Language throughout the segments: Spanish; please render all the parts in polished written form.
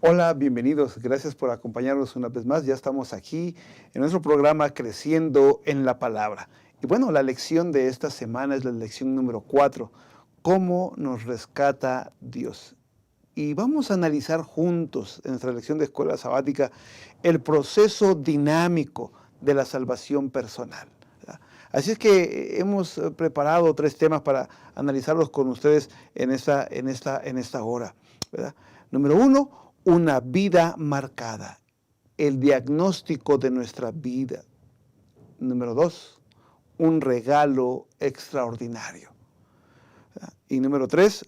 Hola, bienvenidos. Gracias por acompañarnos una vez más. Ya estamos aquí en nuestro programa Creciendo en la Palabra. Y bueno, la lección de esta semana es la lección número 4. ¿Cómo nos rescata Dios? Y vamos a analizar juntos en nuestra lección de escuela sabática el proceso dinámico de la salvación personal, ¿verdad? Así es que hemos preparado 3 temas para analizarlos con ustedes en esta hora, ¿verdad? Número 1, una vida marcada, el diagnóstico de nuestra vida. Número 2, un regalo extraordinario, ¿verdad? Y número 3,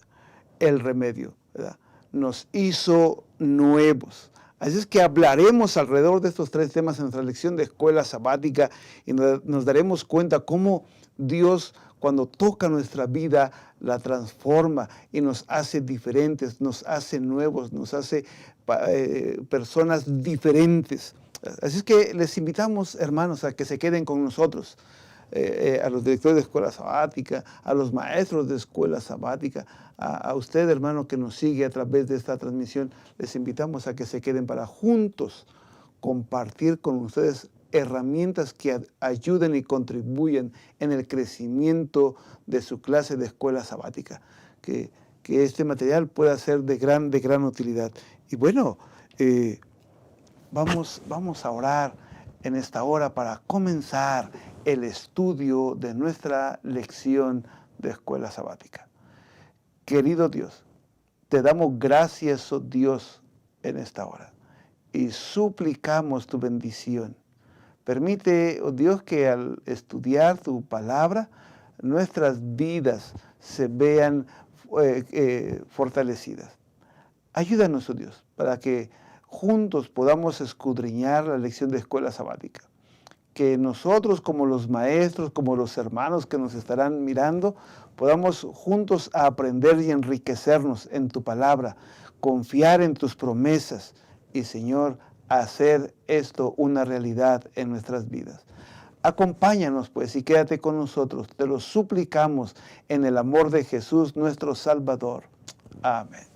el remedio, ¿verdad? Nos hizo nuevos. Así es que hablaremos alrededor de estos 3 temas en nuestra lección de escuela sabática y nos daremos cuenta cómo Dios, cuando toca nuestra vida, la transforma y nos hace diferentes, nos hace nuevos, nos hace personas diferentes. Así es que les invitamos, hermanos, a que se queden con nosotros. A los directores de escuela sabática, a los maestros de escuela sabática, a usted, hermano, que nos sigue a través de esta transmisión, les invitamos a que se queden para juntos compartir con ustedes herramientas que ayuden y contribuyen en el crecimiento de su clase de escuela sabática. Que este material pueda ser de gran utilidad. Y bueno, vamos a orar en esta hora para comenzar el estudio de nuestra lección de escuela sabática. Querido Dios, te damos gracias, oh Dios, en esta hora y suplicamos tu bendición. Permite, oh Dios, que al estudiar tu palabra, nuestras vidas se vean fortalecidas. Ayúdanos, oh Dios, para que juntos podamos escudriñar la lección de escuela sabática. Que nosotros, como los maestros, como los hermanos que nos estarán mirando, podamos juntos aprender y enriquecernos en tu palabra, confiar en tus promesas y, Señor, hacer esto una realidad en nuestras vidas. Acompáñanos, pues, y quédate con nosotros. Te lo suplicamos en el amor de Jesús, nuestro Salvador. Amén.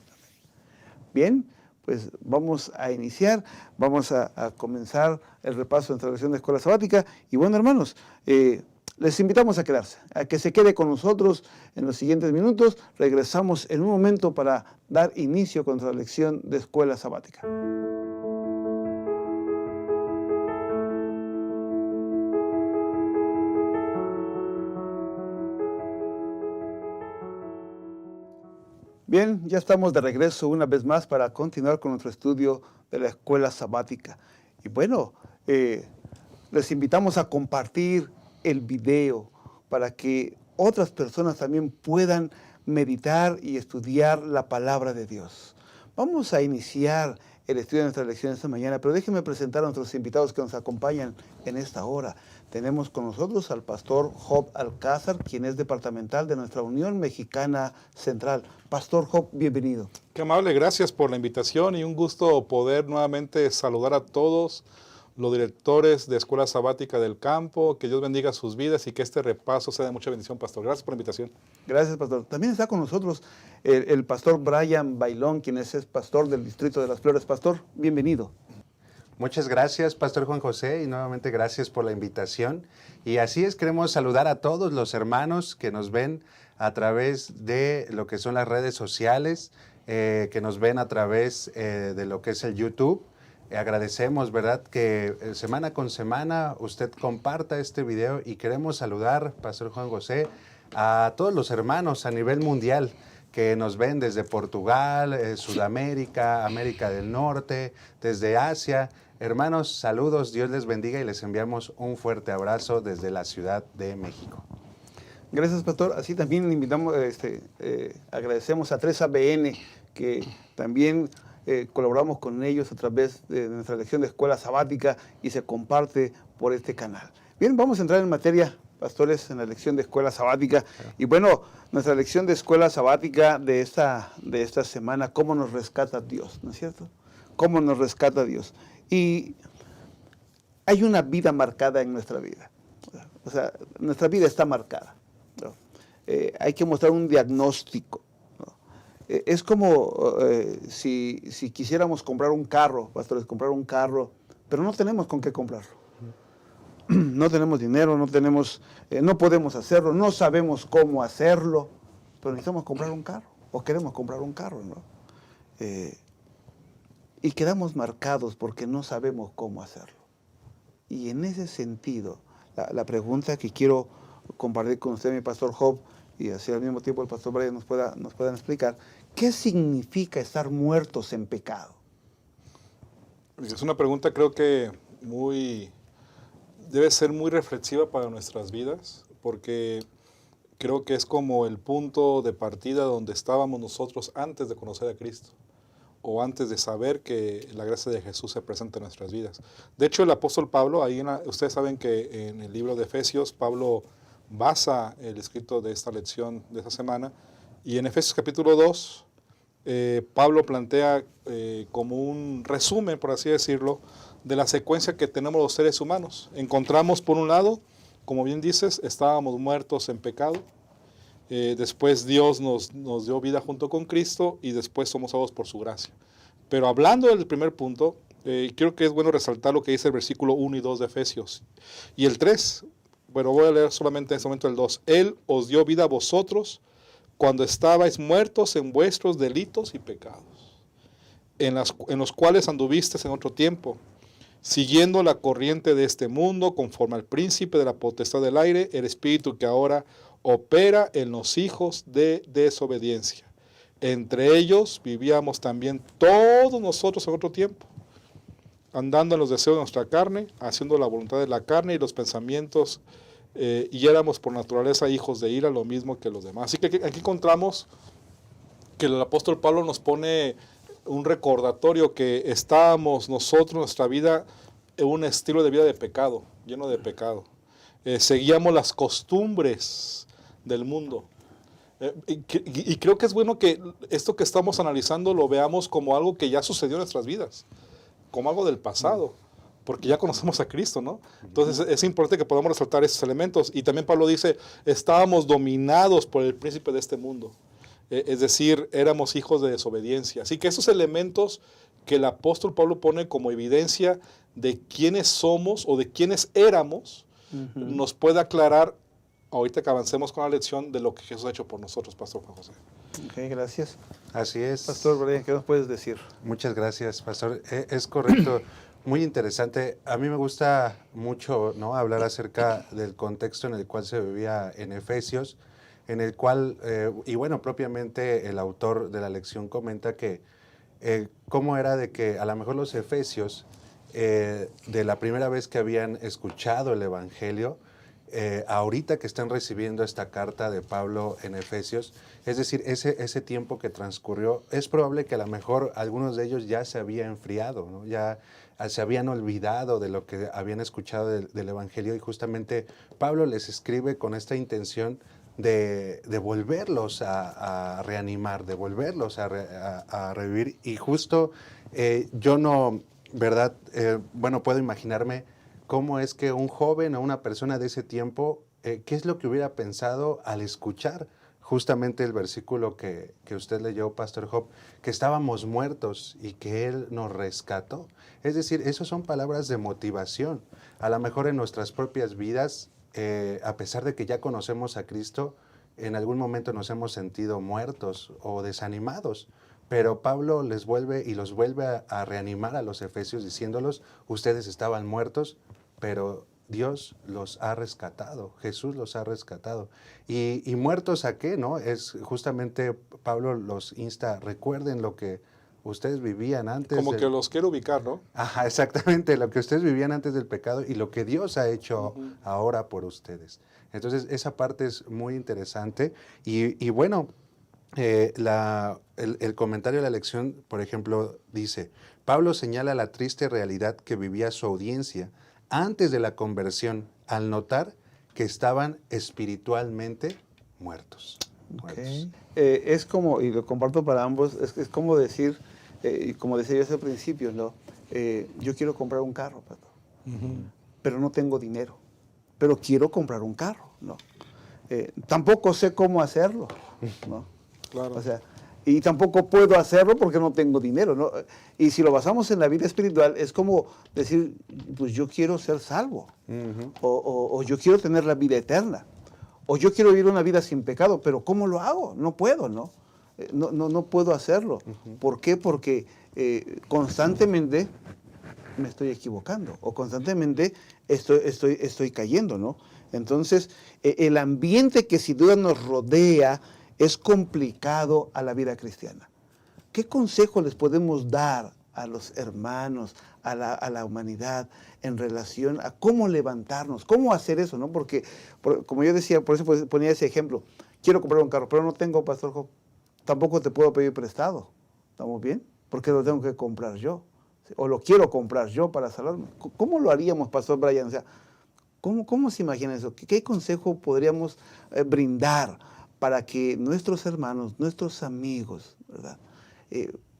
Bien, pues vamos a iniciar, vamos a comenzar el repaso de nuestra lección de escuela sabática. Y bueno, hermanos, les invitamos a quedarse, a que se quede con nosotros en los siguientes minutos. Regresamos en un momento para dar inicio con nuestra lección de escuela sabática. Bien, ya estamos de regreso una vez más para continuar con nuestro estudio de la escuela sabática. Y bueno, les invitamos a compartir el video para que otras personas también puedan meditar y estudiar la palabra de Dios. Vamos a iniciar el estudio de nuestra lección esta mañana, pero déjenme presentar a nuestros invitados que nos acompañan en esta hora. Tenemos con nosotros al pastor Job Alcázar, quien es departamental de nuestra Unión Mexicana Central. Pastor Job, bienvenido. Qué amable, gracias por la invitación y un gusto poder nuevamente saludar a todos los directores de Escuela Sabática del Campo. Que Dios bendiga sus vidas y que este repaso sea de mucha bendición, pastor. Gracias por la invitación. Gracias, pastor. También está con nosotros el pastor Brian Bailón, quien es pastor del Distrito de las Flores. Pastor, bienvenido. Muchas gracias, Pastor Juan José, y nuevamente gracias por la invitación. Y así es, queremos saludar a todos los hermanos que nos ven a través de lo que son las redes sociales, que nos ven a través de lo que es el YouTube. Agradecemos, ¿verdad?, que semana con semana usted comparta este video y queremos saludar, Pastor Juan José, a todos los hermanos a nivel mundial que nos ven desde Portugal, Sudamérica, América del Norte, desde Asia. Hermanos, saludos, Dios les bendiga y les enviamos un fuerte abrazo desde la Ciudad de México. Gracias, pastor. Así también invitamos, agradecemos a 3ABN, que también colaboramos con ellos a través de nuestra lección de escuela sabática y se comparte por este canal. Bien, vamos a entrar en materia, pastores, en la lección de escuela sabática. Y bueno, nuestra lección de escuela sabática de esta semana, ¿cómo nos rescata Dios? ¿No es cierto? ¿Cómo nos rescata Dios? Y hay una vida marcada en nuestra vida. O sea, nuestra vida está marcada, ¿no? Hay que mostrar un diagnóstico, ¿no? Es como si quisiéramos comprar un carro, pastores, comprar un carro, pero no tenemos con qué comprarlo. No tenemos dinero, no podemos hacerlo, no sabemos cómo hacerlo, pero necesitamos comprar un carro, o queremos comprar un carro, ¿no? Y quedamos marcados porque no sabemos cómo hacerlo. Y en ese sentido, la pregunta que quiero compartir con usted, mi pastor Job, y así al mismo tiempo el pastor Brian nos puedan explicar, ¿qué significa estar muertos en pecado? Es una pregunta, creo que debe ser muy reflexiva para nuestras vidas, porque creo que es como el punto de partida donde estábamos nosotros antes de conocer a Cristo, o antes de saber que la gracia de Jesús se presenta en nuestras vidas. De hecho, el apóstol Pablo, ustedes saben que en el libro de Efesios, Pablo basa el escrito de esta lección de esta semana, y en Efesios capítulo 2, Pablo plantea como un resumen, por así decirlo, de la secuencia que tenemos los seres humanos. Encontramos, por un lado, como bien dices, estábamos muertos en pecado, después Dios nos dio vida junto con Cristo y después somos salvos por su gracia. Pero hablando del primer punto, creo que es bueno resaltar lo que dice el versículo 1 y 2 de Efesios. Y el 3, bueno, voy a leer solamente en este momento el 2. Él os dio vida a vosotros cuando estabais muertos en vuestros delitos y pecados, en los cuales anduvisteis en otro tiempo, siguiendo la corriente de este mundo, conforme al príncipe de la potestad del aire, el espíritu que ahora opera en los hijos de desobediencia. Entre ellos vivíamos también todos nosotros en otro tiempo, andando en los deseos de nuestra carne, haciendo la voluntad de la carne y los pensamientos, y éramos por naturaleza hijos de ira, lo mismo que los demás. Así que aquí encontramos que el apóstol Pablo nos pone un recordatorio que estábamos nosotros, nuestra vida, en un estilo de vida de pecado, lleno de pecado. Seguíamos las costumbres del mundo. Y creo que es bueno que esto que estamos analizando lo veamos como algo que ya sucedió en nuestras vidas, como algo del pasado, porque ya conocemos a Cristo, ¿no? Entonces es importante que podamos resaltar esos elementos. Y también Pablo dice, estábamos dominados por el príncipe de este mundo. Es decir, éramos hijos de desobediencia. Así que esos elementos que el apóstol Pablo pone como evidencia de quiénes somos o de quiénes éramos, nos puede aclarar, ahorita que avancemos con la lección, de lo que Jesús ha hecho por nosotros, Pastor Juan José. Ok, gracias. Así es. Pastor Brian, ¿qué nos puedes decir? Muchas gracias, Pastor. Es correcto. Muy interesante. A mí me gusta mucho, ¿no?, hablar acerca del contexto en el cual se vivía en Efesios, en el cual, y bueno, propiamente el autor de la lección comenta que cómo era de que a lo mejor los efesios, de la primera vez que habían escuchado el Evangelio, ahorita que están recibiendo esta carta de Pablo en Efesios, es decir, ese tiempo que transcurrió, es probable que a lo mejor algunos de ellos ya se habían enfriado, ¿no? Ya se habían olvidado de lo que habían escuchado del Evangelio, y justamente Pablo les escribe con esta intención de volverlos a reanimar, de volverlos a revivir. Y justo yo no, ¿verdad? Bueno, puedo imaginarme cómo es que un joven o una persona de ese tiempo, qué es lo que hubiera pensado al escuchar justamente el versículo que usted leyó, Pastor Job, que estábamos muertos y que Él nos rescató. Es decir, esas son palabras de motivación. A lo mejor en nuestras propias vidas, a pesar de que ya conocemos a Cristo, en algún momento nos hemos sentido muertos o desanimados. Pero Pablo los vuelve a reanimar a los efesios diciéndolos, ustedes estaban muertos, pero Dios los ha rescatado, Jesús los ha rescatado. ¿Y muertos a qué, no? Es justamente Pablo los insta, recuerden lo que ustedes vivían antes. Como que los quiero ubicar, ¿no? Ajá, exactamente, lo que ustedes vivían antes del pecado y lo que Dios ha hecho ahora por ustedes. Entonces, esa parte es muy interesante. Y bueno, el comentario de la lección, por ejemplo, dice, Pablo señala la triste realidad que vivía su audiencia antes de la conversión, al notar que estaban espiritualmente muertos. Okay. Es como, y lo comparto para ambos, es como decir, y como decía yo hace principios, ¿no? Yo quiero comprar un carro, pero no tengo dinero, pero quiero comprar un carro, ¿no? Tampoco sé cómo hacerlo, ¿no? Claro. O sea, Y tampoco puedo hacerlo porque no tengo dinero, ¿no? Y si lo basamos en la vida espiritual, es como decir, pues yo quiero ser salvo, o yo quiero tener la vida eterna, o yo quiero vivir una vida sin pecado, pero ¿cómo lo hago? No puedo, ¿no? No puedo hacerlo. ¿Por qué? Porque constantemente me estoy equivocando, o constantemente estoy cayendo, ¿no? Entonces, el ambiente que sin duda nos rodea es complicado a la vida cristiana. ¿Qué consejo les podemos dar a los hermanos, a la humanidad, en relación a cómo levantarnos, cómo hacer eso, ¿no? Porque, como yo decía, por eso ponía ese ejemplo, quiero comprar un carro, pero no tengo, Pastor Job, tampoco te puedo pedir prestado, ¿estamos bien? Porque lo tengo que comprar yo, o lo quiero comprar yo para salvarme. ¿Cómo lo haríamos, Pastor Brian? O sea, ¿cómo se imagina eso? ¿Qué consejo podríamos brindar para que nuestros hermanos, nuestros amigos, ¿verdad?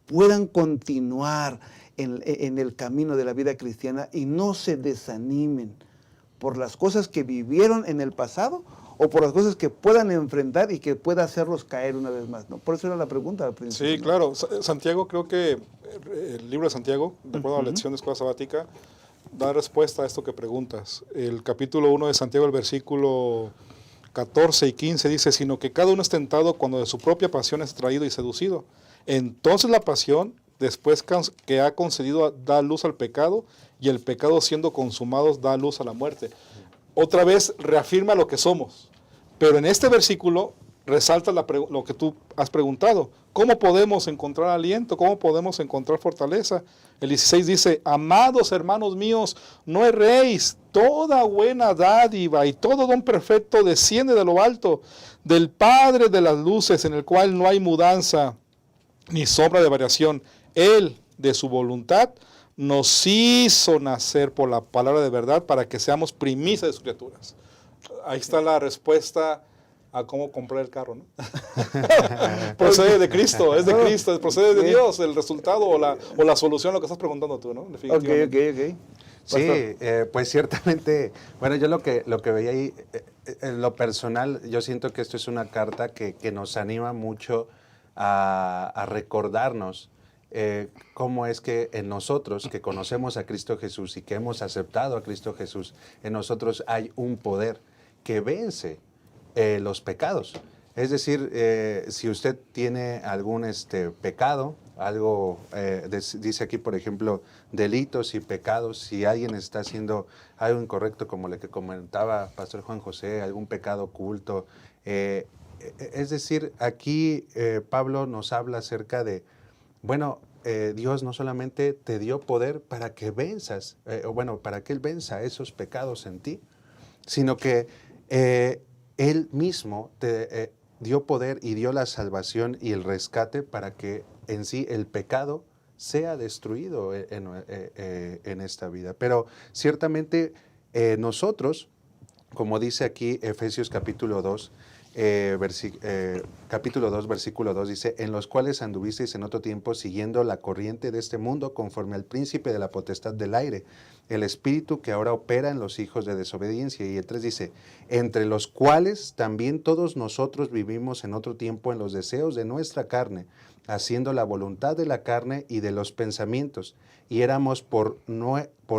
Puedan continuar en el camino de la vida cristiana y no se desanimen por las cosas que vivieron en el pasado o por las cosas que puedan enfrentar y que pueda hacerlos caer una vez más, ¿no? Por eso era la pregunta al principio. Sí, claro. Santiago, creo que el libro de Santiago, de acuerdo a la lección de escuela sabática, da respuesta a esto que preguntas. El capítulo 1 de Santiago, el versículo 14 y 15 dice, sino que cada uno es tentado cuando de su propia pasión es traído y seducido. Entonces la pasión, después que ha concedido, da luz al pecado, y el pecado siendo consumado da luz a la muerte. Otra vez reafirma lo que somos. Pero en este versículo resalta lo que tú has preguntado. ¿Cómo podemos encontrar aliento? ¿Cómo podemos encontrar fortaleza? El 16 dice, amados hermanos míos, no erréis, toda buena dádiva y todo don perfecto desciende de lo alto, del Padre de las luces, en el cual no hay mudanza ni sombra de variación. Él, de su voluntad, nos hizo nacer por la palabra de verdad para que seamos primicias de sus criaturas. Ahí está la respuesta a cómo comprar el carro, ¿no? Procede de Cristo, es de Cristo, procede de Dios, el resultado o la solución a lo que estás preguntando tú, ¿no? Ok. Sí, pues ciertamente, bueno, yo lo que veía ahí, en lo personal, yo siento que esto es una carta que nos anima mucho a recordarnos cómo es que en nosotros, que conocemos a Cristo Jesús y que hemos aceptado a Cristo Jesús, en nosotros hay un poder que vence los pecados. Es decir, si usted tiene algún pecado, algo, dice aquí, por ejemplo, delitos y pecados, si alguien está haciendo algo incorrecto, como lo que comentaba Pastor Juan José, algún pecado oculto, es decir, aquí Pablo nos habla acerca de, bueno, Dios no solamente te dio poder para que venzas, para que Él venza esos pecados en ti, sino que Él mismo te dio poder y dio la salvación y el rescate para que en sí el pecado sea destruido en esta vida. Pero ciertamente nosotros, como dice aquí Efesios capítulo 2, capítulo 2, versículo 2, dice, en los cuales anduvisteis en otro tiempo siguiendo la corriente de este mundo conforme al príncipe de la potestad del aire, el espíritu que ahora opera en los hijos de desobediencia. Y el 3 dice, entre los cuales también todos nosotros vivimos en otro tiempo en los deseos de nuestra carne, haciendo la voluntad de la carne y de los pensamientos, y éramos por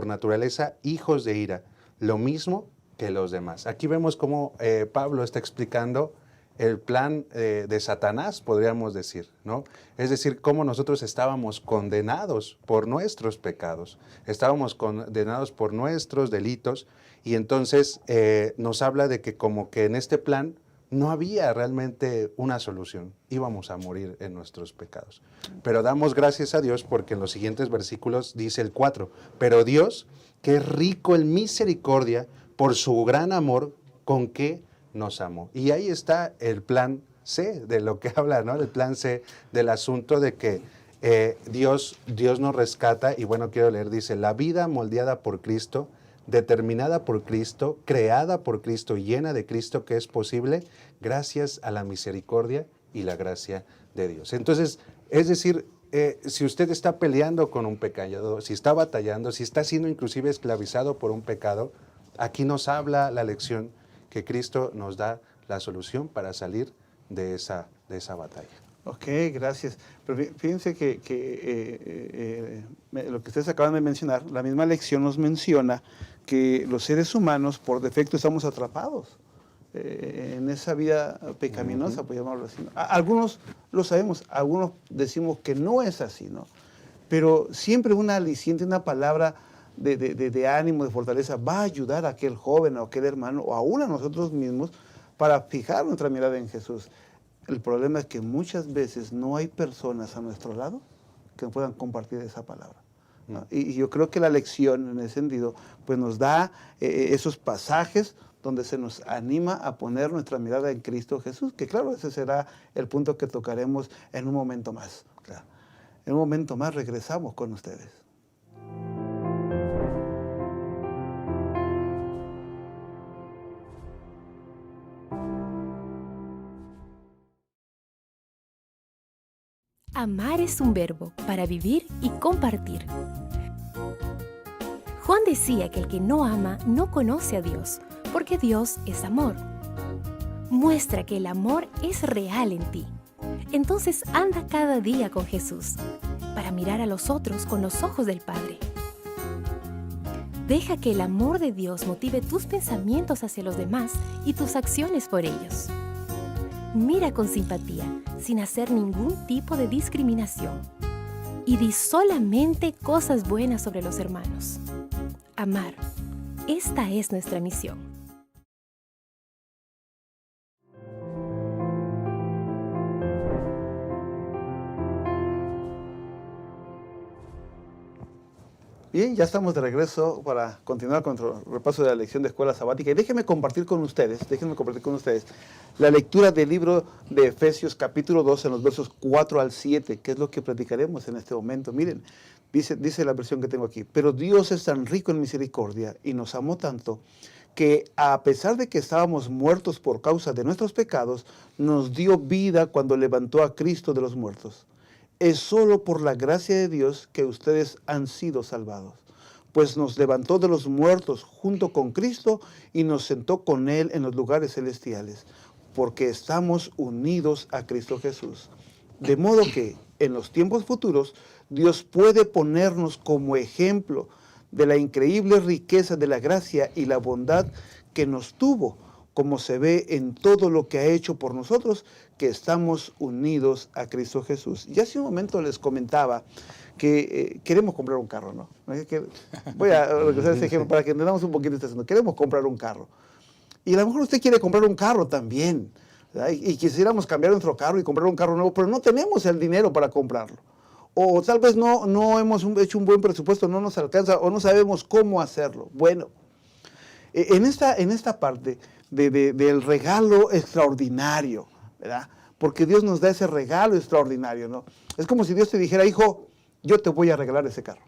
naturaleza hijos de ira, lo mismo que los demás. Aquí vemos cómo Pablo está explicando el plan de Satanás, podríamos decir, ¿no? Es decir, cómo nosotros estábamos condenados por nuestros pecados, estábamos condenados por nuestros delitos, y entonces nos habla de que como que en este plan no había realmente una solución, íbamos a morir en nuestros pecados. Pero damos gracias a Dios porque en los siguientes versículos dice el 4, pero Dios, que es rico en misericordia, por su gran amor con que nos amó. Y ahí está el plan C de lo que habla, ¿no? El plan C del asunto de que Dios nos rescata, y bueno, quiero leer, dice, la vida moldeada por Cristo, determinada por Cristo, creada por Cristo, llena de Cristo, que es posible gracias a la misericordia y la gracia de Dios. Entonces, es decir, si usted está peleando con un pecado, si está batallando, si está siendo inclusive esclavizado por un pecado, aquí nos habla la lección que Cristo nos da la solución para salir de esa batalla. Ok, gracias. Pero fíjense que lo que ustedes acaban de mencionar, la misma lección nos menciona que los seres humanos por defecto estamos atrapados en esa vida pecaminosa, por llamarlo así, ¿no? Algunos lo sabemos, algunos decimos que no es así, ¿no? Pero siempre una aliciente, una palabra de ánimo, de fortaleza, va a ayudar a aquel joven o aquel hermano o aún a nosotros mismos para fijar nuestra mirada en Jesús. El problema es que muchas veces no hay personas a nuestro lado que puedan compartir esa palabra, ¿no? Y yo creo que la lección en ese sentido pues nos da esos pasajes donde se nos anima a poner nuestra mirada en Cristo Jesús, que claro, ese será el punto que tocaremos en un momento más. Claro. En un momento más regresamos con ustedes. Amar es un verbo para vivir y compartir. Juan decía que el que no ama no conoce a Dios, porque Dios es amor. Muestra que el amor es real en ti. Entonces anda cada día con Jesús, para mirar a los otros con los ojos del Padre. Deja que el amor de Dios motive tus pensamientos hacia los demás y tus acciones por ellos. Mira con simpatía, sin hacer ningún tipo de discriminación. Y di solamente cosas buenas sobre los hermanos. Amar. Esta es nuestra misión. Bien, ya estamos de regreso para continuar con nuestro repaso de la lección de escuela sabática. Y déjenme compartir con ustedes la lectura del libro de Efesios capítulo 2 en los versos 4 al 7, que es lo que platicaremos en este momento. Miren, dice la versión que tengo aquí: pero Dios es tan rico en misericordia y nos amó tanto que a pesar de que estábamos muertos por causa de nuestros pecados, nos dio vida cuando levantó a Cristo de los muertos. Es solo por la gracia de Dios que ustedes han sido salvados, pues nos levantó de los muertos junto con Cristo y nos sentó con Él en los lugares celestiales, porque estamos unidos a Cristo Jesús. De modo que en los tiempos futuros Dios puede ponernos como ejemplo de la increíble riqueza de la gracia y la bondad que nos tuvo, como se ve en todo lo que ha hecho por nosotros, que estamos unidos a Cristo Jesús. Y hace un momento les comentaba que queremos comprar un carro, ¿no? Voy a regresar a ese ejemplo para que entendamos un poquito este asunto. Queremos comprar un carro. Y a lo mejor usted quiere comprar un carro también, ¿verdad? Y quisiéramos cambiar nuestro carro y comprar un carro nuevo, pero no tenemos el dinero para comprarlo. O tal vez no hemos hecho un buen presupuesto, no nos alcanza o no sabemos cómo hacerlo. Bueno, en esta parte del regalo extraordinario, ¿verdad? Porque Dios nos da ese regalo extraordinario, ¿no? Es como si Dios te dijera: hijo, yo te voy a regalar ese carro.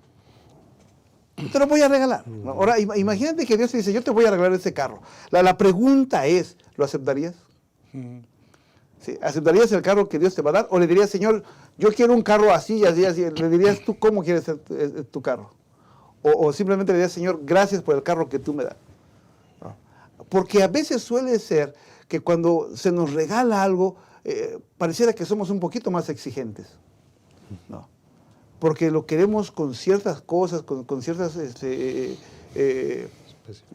Te lo voy a regalar, ¿no? Ahora, imagínate que Dios te dice: yo te voy a regalar ese carro. La pregunta es, ¿lo aceptarías? ¿Sí? ¿Aceptarías el carro que Dios te va a dar? ¿O le dirías: Señor, yo quiero un carro así, así, así? ¿Le dirías tú cómo quieres tu carro? O simplemente le dirías: Señor, gracias por el carro que tú me das. Porque a veces suele ser que cuando se nos regala algo, pareciera que somos un poquito más exigentes, ¿no? Porque lo queremos con ciertas cosas, con ciertas,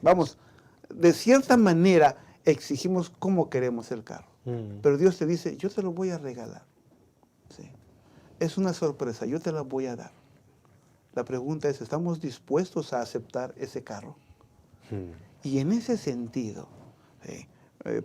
vamos, de cierta manera exigimos cómo queremos el carro. Pero Dios te dice: yo te lo voy a regalar. ¿Sí? Es una sorpresa, yo te la voy a dar. La pregunta es: ¿estamos dispuestos a aceptar ese carro? Y en ese sentido,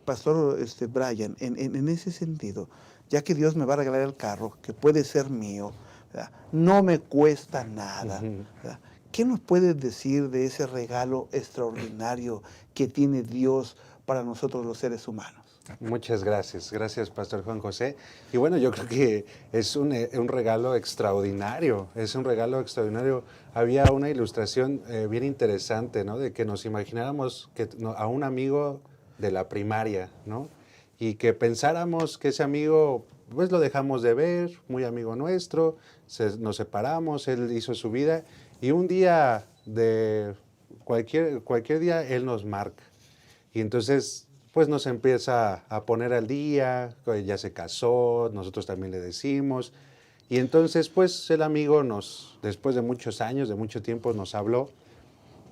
Pastor Brian, en ese sentido, ya que Dios me va a regalar el carro, que puede ser mío, ¿verdad? No me cuesta nada, ¿verdad? ¿Qué nos puedes decir de ese regalo extraordinario que tiene Dios para nosotros los seres humanos? Muchas gracias. Gracias, Pastor Juan José. Y bueno, yo creo que es un regalo extraordinario. Es un regalo extraordinario. Había una ilustración bien interesante, ¿no? De que nos imagináramos a un amigo de la primaria, ¿no? Y que pensáramos que ese amigo, pues lo dejamos de ver, muy amigo nuestro, nos separamos, él hizo su vida y un día cualquier día él nos marca. Y entonces pues nos empieza a poner al día, ya se casó, nosotros también le decimos. Y entonces, pues el amigo después de muchos años, de mucho tiempo, nos habló.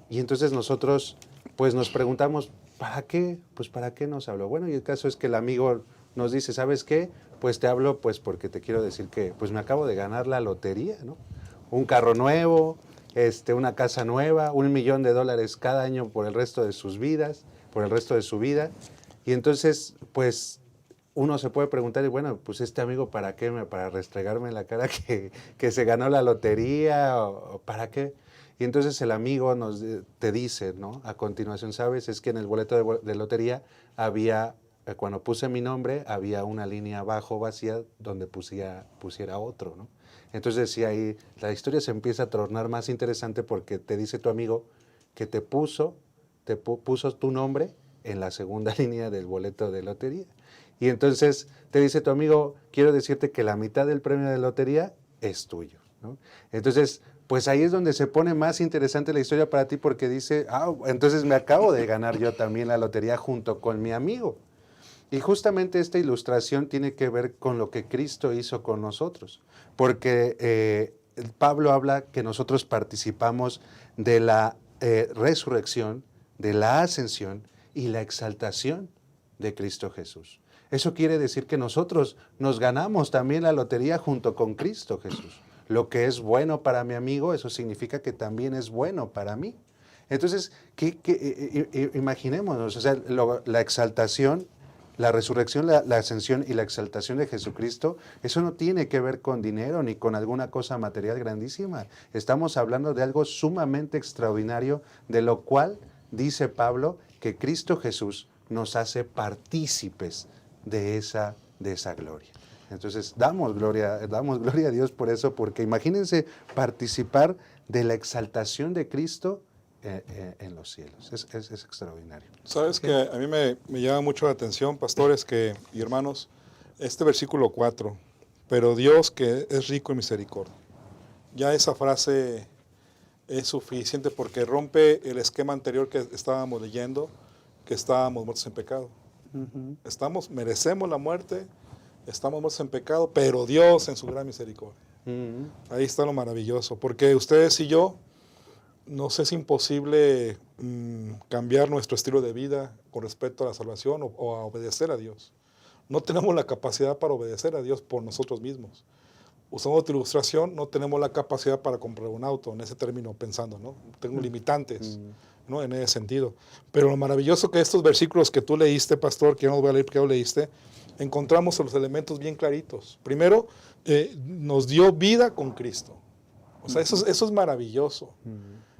Y entonces nosotros, pues nos preguntamos, ¿para qué? Pues ¿para qué nos habló? Bueno, y el caso es que el amigo nos dice, ¿sabes qué? Pues te hablo pues porque te quiero decir que pues me acabo de ganar la lotería, ¿no? Un carro nuevo, una casa nueva, $1 millón cada año por el resto de sus vidas, por el resto de su vida. Y entonces, pues uno se puede preguntar, y bueno, pues este amigo, ¿para qué? ¿Para restregarme en la cara que se ganó la lotería? ¿O para qué? Y entonces el amigo te dice, ¿no? A continuación, ¿sabes? Es que en el boleto de lotería había, cuando puse mi nombre, había una línea abajo vacía donde pusiera otro, ¿no? Entonces decía ahí, la historia se empieza a tornar más interesante porque te dice tu amigo que puso tu nombre en la segunda línea del boleto de lotería. Y entonces te dice tu amigo, quiero decirte que la mitad del premio de lotería es tuyo, ¿no? Entonces, pues ahí es donde se pone más interesante la historia para ti porque dice, entonces me acabo de ganar yo también la lotería junto con mi amigo. Y justamente esta ilustración tiene que ver con lo que Cristo hizo con nosotros, porque Pablo habla que nosotros participamos de la resurrección, de la ascensión y la exaltación de Cristo Jesús. Eso quiere decir que nosotros nos ganamos también la lotería junto con Cristo Jesús. Lo que es bueno para mi amigo, eso significa que también es bueno para mí. Entonces, imaginémonos, o sea, la exaltación, la resurrección, la ascensión y la exaltación de Jesucristo, eso no tiene que ver con dinero ni con alguna cosa material grandísima. Estamos hablando de algo sumamente extraordinario, de lo cual dice Pablo que Cristo Jesús nos hace partícipes de esa gloria. Entonces, damos gloria a Dios por eso, porque imagínense participar de la exaltación de Cristo en los cielos. Es extraordinario. Sabes que a mí me llama mucho la atención, pastores y hermanos, este versículo 4, pero Dios que es rico en misericordia. Ya esa frase es suficiente porque rompe el esquema anterior que estábamos leyendo, que estábamos muertos en pecado. Merecemos la muerte, estamos muertos en pecado, pero Dios en su gran misericordia. Ahí está lo maravilloso, porque ustedes y yo, nos es imposible cambiar nuestro estilo de vida con respecto a la salvación o a obedecer a Dios. No tenemos la capacidad para obedecer a Dios por nosotros mismos. Usando otra ilustración, no tenemos la capacidad para comprar un auto, en ese término pensando, ¿no? Tengo limitantes, ¿no? En ese sentido. Pero lo maravilloso que estos versículos que tú leíste, pastor, que yo no voy a leer porque ya lo leíste, encontramos los elementos bien claritos. Primero, nos dio vida con Cristo. O sea, eso es maravilloso.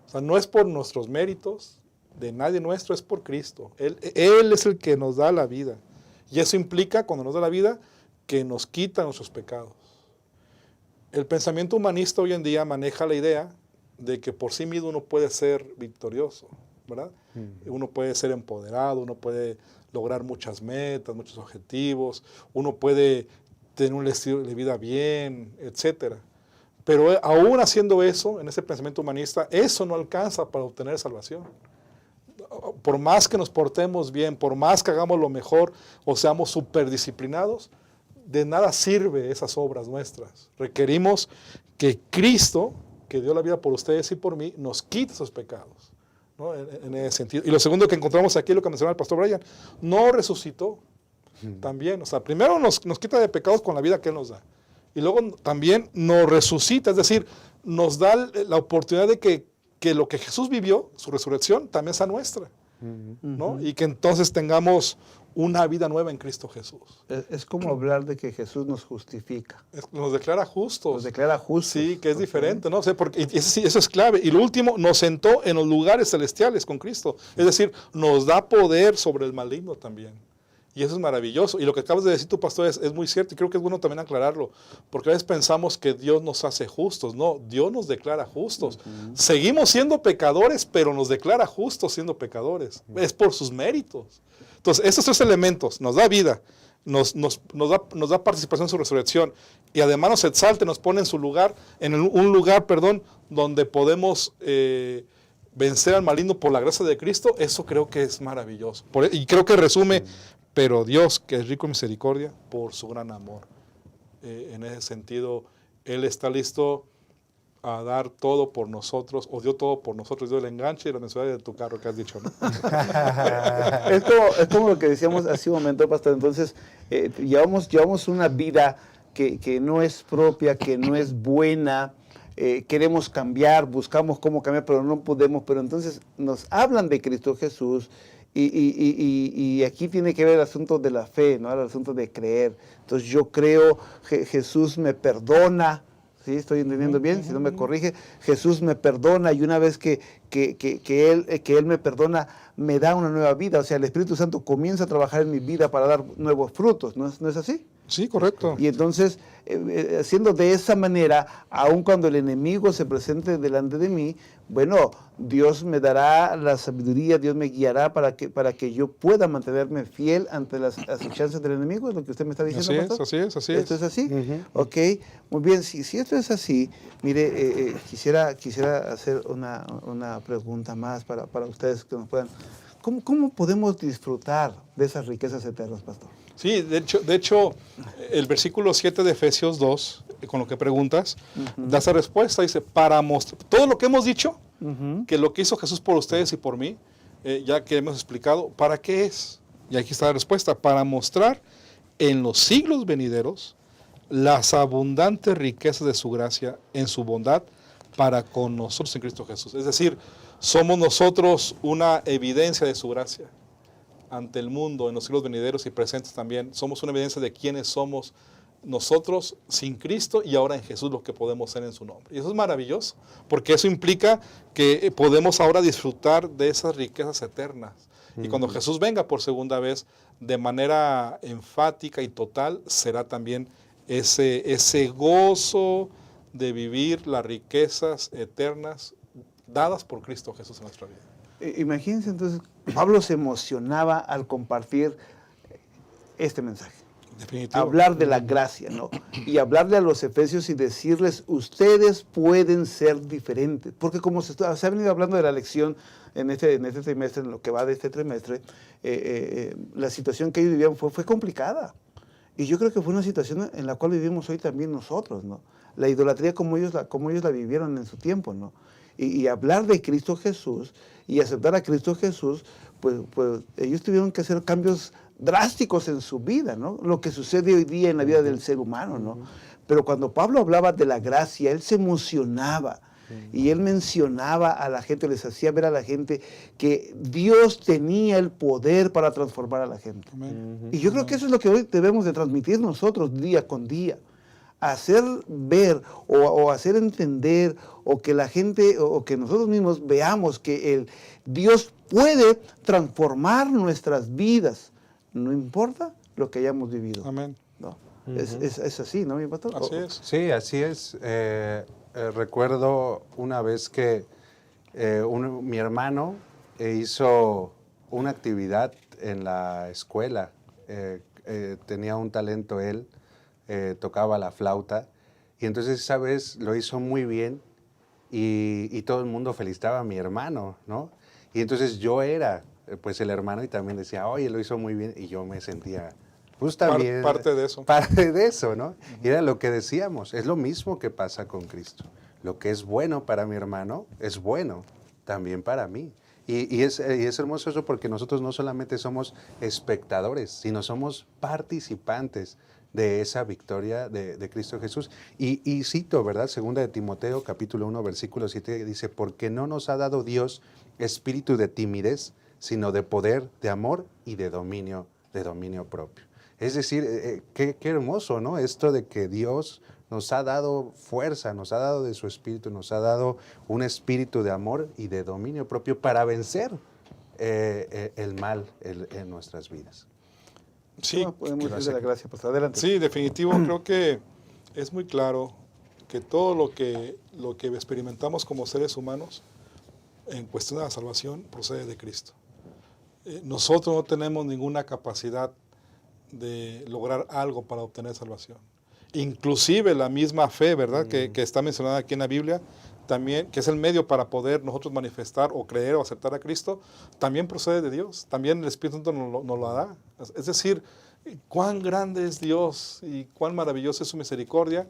O sea, no es por nuestros méritos, de nadie nuestro, es por Cristo. Él es el que nos da la vida. Y eso implica, cuando nos da la vida, que nos quita nuestros pecados. El pensamiento humanista hoy en día maneja la idea de que por sí mismo uno puede ser victorioso, ¿verdad? Uno puede ser empoderado, uno puede lograr muchas metas, muchos objetivos, uno puede tener un estilo de vida bien, etcétera. Pero aún haciendo eso, en ese pensamiento humanista, eso no alcanza para obtener salvación. Por más que nos portemos bien, por más que hagamos lo mejor o seamos superdisciplinados, de nada sirve esas obras nuestras. Requerimos que Cristo, que dio la vida por ustedes y por mí, nos quite esos pecados, ¿no? En ese sentido. Y lo segundo que encontramos aquí, lo que mencionaba el pastor Brian, no resucitó también. O sea, primero nos quita de pecados con la vida que Él nos da. Y luego también nos resucita, es decir, nos da la oportunidad de que lo que Jesús vivió, su resurrección, también sea nuestra, ¿no? Y que entonces tengamos una vida nueva en Cristo Jesús. Es como hablar de que Jesús nos justifica. Nos declara justos. Nos declara justos. Sí, que es diferente, ¿no? O sea, porque eso es clave. Y lo último, nos sentó en los lugares celestiales con Cristo. Es decir, nos da poder sobre el maligno también. Y eso es maravilloso. Y lo que acabas de decir tu pastor es muy cierto. Y creo que es bueno también aclararlo. Porque a veces pensamos que Dios nos hace justos. No, Dios nos declara justos. Seguimos siendo pecadores, pero nos declara justos siendo pecadores. Es por sus méritos. Entonces, estos tres elementos, nos da vida, nos da participación en su resurrección y además nos exalta, nos pone en su lugar, un lugar, donde podemos vencer al maligno por la gracia de Cristo, eso creo que es maravilloso. Y creo que resume, pero Dios, que es rico en misericordia, por su gran amor. En ese sentido, Él está listo a dar todo por nosotros, o dio todo por nosotros, dio el enganche y la mensualidad de tu carro que has dicho, ¿no? Es como lo que decíamos hace un momento, pastor. Entonces, llevamos una vida que no es propia, que no es buena. Queremos cambiar, buscamos cómo cambiar, pero no podemos. Pero entonces nos hablan de Cristo Jesús y aquí tiene que ver el asunto de la fe, ¿no? El asunto de creer. Entonces yo creo que Jesús me perdona. ¿Sí? ¿Estoy entendiendo bien? Si no me corrige, Jesús me perdona y una vez que Él me perdona, me da una nueva vida. O sea, el Espíritu Santo comienza a trabajar en mi vida para dar nuevos frutos. ¿No es así? Sí, correcto. Y entonces, haciendo de esa manera, aun cuando el enemigo se presente delante de mí, bueno, Dios me dará la sabiduría, Dios me guiará para que yo pueda mantenerme fiel ante las acechanzas del enemigo. ¿Es lo que usted me está diciendo, pastor? Así es. ¿Esto es así? Ok, muy bien. Si esto es así, mire, quisiera hacer una pregunta más para ustedes que nos puedan. ¿Cómo podemos disfrutar de esas riquezas eternas, pastor? Sí, de hecho, el versículo 7 de Efesios 2, con lo que preguntas, da esa respuesta. Dice, para mostrar, todo lo que hemos dicho, que lo que hizo Jesús por ustedes y por mí, ya que hemos explicado, ¿para qué es? Y aquí está la respuesta, para mostrar en los siglos venideros las abundantes riquezas de su gracia en su bondad para con nosotros en Cristo Jesús. Es decir, somos nosotros una evidencia de su gracia ante el mundo en los siglos venideros y presentes también. Somos una evidencia de quiénes somos nosotros sin Cristo y ahora en Jesús lo que podemos ser en su nombre. Y eso es maravilloso, porque eso implica que podemos ahora disfrutar de esas riquezas eternas. Y cuando Jesús venga por segunda vez, de manera enfática y total, será también ese gozo de vivir las riquezas eternas dadas por Cristo Jesús en nuestra vida. Imagínense entonces, Pablo se emocionaba al compartir este mensaje. Definitivo. Hablar de la gracia, ¿no? Y hablarle a los efesios y decirles, ustedes pueden ser diferentes. Porque como se ha venido hablando de la lección en este trimestre, en lo que va de este trimestre, la situación que ellos vivían fue complicada. Y yo creo que fue una situación en la cual vivimos hoy también nosotros, ¿no? La idolatría como ellos la vivieron en su tiempo, ¿no? Y hablar de Cristo Jesús y aceptar a Cristo Jesús, pues ellos tuvieron que hacer cambios drásticos en su vida, ¿no? Lo que sucede hoy día en la vida del ser humano, ¿no? Pero cuando Pablo hablaba de la gracia, él se emocionaba y él mencionaba a la gente, les hacía ver a la gente que Dios tenía el poder para transformar a la gente. Y yo creo que eso es lo que hoy debemos de transmitir nosotros día con día. Hacer ver o hacer entender o que la gente o que nosotros mismos veamos que el Dios puede transformar nuestras vidas, no importa lo que hayamos vivido. Amén. ¿No? Es así, ¿no, mi pastor? Así es. Sí, así es. Recuerdo una vez que mi hermano hizo una actividad en la escuela. Tenía un talento él. Tocaba la flauta y entonces esa vez lo hizo muy bien y todo el mundo felicitaba a mi hermano, ¿no? Y entonces yo era pues el hermano y también decía, oye, lo hizo muy bien y yo me sentía pues también parte de eso. Parte de eso, ¿no? Y era lo que decíamos, es lo mismo que pasa con Cristo. Lo que es bueno para mi hermano es bueno también para mí. Y es hermoso eso porque nosotros no solamente somos espectadores, sino somos participantes de esa victoria de Cristo Jesús. Y cito, ¿verdad? Segunda de Timoteo, capítulo 1, versículo 7, dice, porque no nos ha dado Dios espíritu de timidez, sino de poder, de amor y de dominio propio. Es decir, qué hermoso, ¿no? Esto de que Dios nos ha dado fuerza, nos ha dado de su espíritu, nos ha dado un espíritu de amor y de dominio propio para vencer el mal en nuestras vidas. Sí, podemos decir de la gracia, pues adelante. Sí, definitivo. Creo que es muy claro que todo lo que experimentamos como seres humanos en cuestión de la salvación procede de Cristo. Nosotros no tenemos ninguna capacidad de lograr algo para obtener salvación. Inclusive la misma fe, ¿verdad? Que está mencionada aquí en la Biblia, también, que es el medio para poder nosotros manifestar o creer o aceptar a Cristo, también procede de Dios, también el Espíritu Santo nos lo da. Es decir, cuán grande es Dios y cuán maravillosa es su misericordia,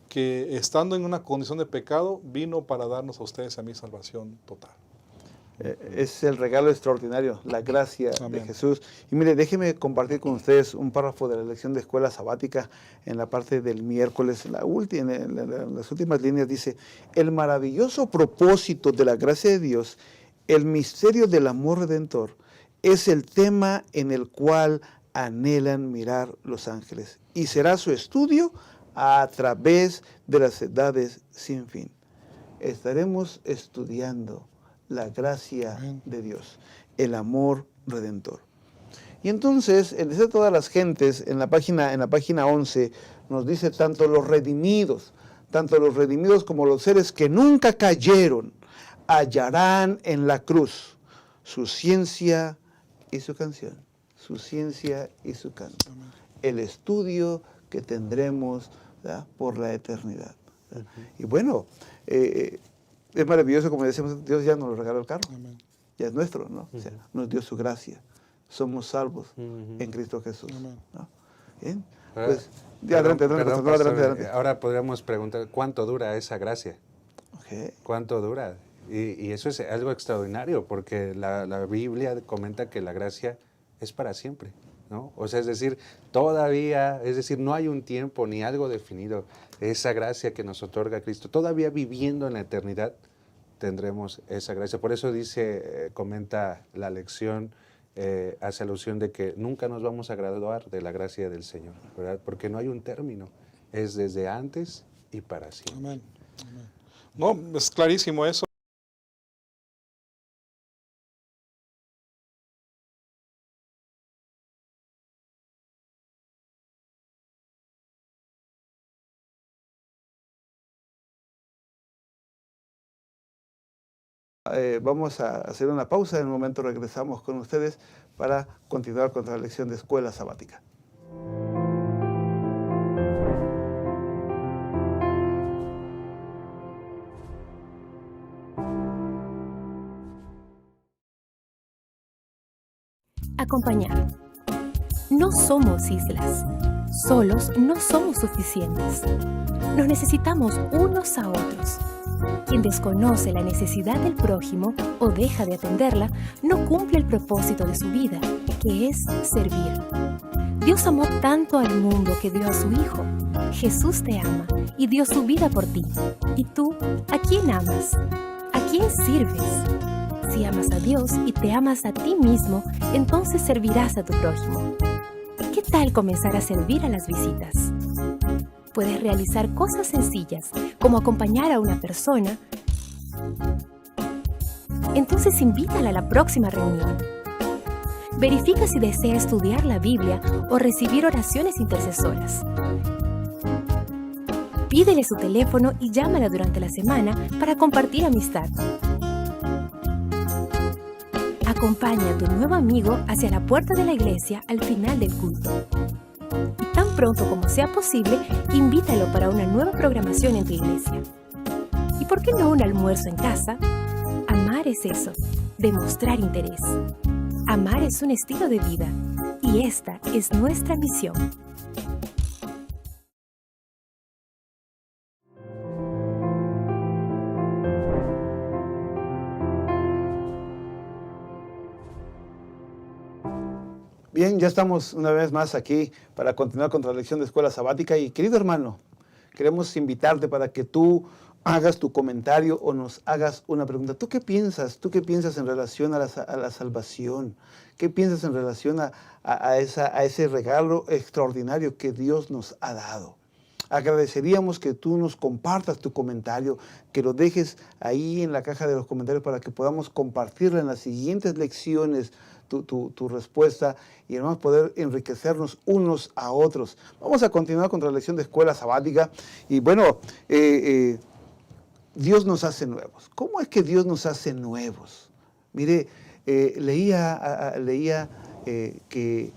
que estando en una condición de pecado, vino para darnos a ustedes y a mí salvación total. Es el regalo extraordinario, la gracia Amén. de Jesús. Y mire, déjeme compartir con ustedes un párrafo de la lección de escuela sabática en la parte del miércoles. Las últimas líneas dice: el maravilloso propósito de la gracia de Dios, el misterio del amor redentor, es el tema en el cual anhelan mirar los ángeles, y será su estudio a través de las edades sin fin. Estaremos estudiando la gracia de Dios, el amor redentor. Y entonces, el deseo de todas las gentes, en la página 11, nos dice tanto los redimidos como los seres que nunca cayeron, hallarán en la cruz su ciencia y su canción, su ciencia y su canto, el estudio que tendremos, ¿verdad?, por la eternidad. Y bueno, es maravilloso, como decíamos, Dios ya nos lo regaló el carro. Amén. Ya es nuestro, ¿no? O sea, nos dio su gracia. Somos salvos en Cristo Jesús, ¿no? Bien, pues, adelante. Ahora podríamos preguntar, ¿cuánto dura esa gracia? Okay. ¿Cuánto dura? Y eso es algo extraordinario, porque la Biblia comenta que la gracia es para siempre, ¿no? O sea, es decir, todavía, no hay un tiempo ni algo definido. Esa gracia que nos otorga Cristo, todavía viviendo en la eternidad, tendremos esa gracia. Por eso comenta la lección, hace alusión de que nunca nos vamos a graduar de la gracia del Señor, ¿verdad? Porque no hay un término, es desde antes y para siempre. Amén. Amén. No, es clarísimo eso. Vamos a hacer una pausa, en un momento regresamos con ustedes para continuar con la lección de escuela sabática. Acompañar. No somos islas. Solos no somos suficientes. Nos necesitamos unos a otros. Quien desconoce la necesidad del prójimo o deja de atenderla, no cumple el propósito de su vida, que es servir. Dios amó tanto al mundo que dio a su Hijo. Jesús te ama y dio su vida por ti. ¿Y tú, a quién amas? ¿A quién sirves? Si amas a Dios y te amas a ti mismo, entonces servirás a tu prójimo. ¿Qué tal comenzar a servir a las visitas? Puedes realizar cosas sencillas, como acompañar a una persona. Entonces invítala a la próxima reunión. Verifica si desea estudiar la Biblia o recibir oraciones intercesoras. Pídele su teléfono y llámala durante la semana para compartir amistad. Acompaña a tu nuevo amigo hacia la puerta de la iglesia al final del culto. Y tan pronto como sea posible, invítalo para una nueva programación en tu iglesia. ¿Y por qué no un almuerzo en casa? Amar es eso, demostrar interés. Amar es un estilo de vida, y esta es nuestra misión. Bien, ya estamos una vez más aquí para continuar con la lección de escuela sabática. Y querido hermano, queremos invitarte para que tú hagas tu comentario o nos hagas una pregunta. ¿Tú qué piensas? ¿Tú qué piensas en relación a la salvación? ¿Qué piensas en relación a ese regalo extraordinario que Dios nos ha dado? Agradeceríamos que tú nos compartas tu comentario, que lo dejes ahí en la caja de los comentarios para que podamos compartirla en las siguientes lecciones, tu respuesta, y además poder enriquecernos unos a otros. Vamos a continuar con la lección de escuela sabática. Y bueno, Dios nos hace nuevos. ¿Cómo es que Dios nos hace nuevos? Mire, leía que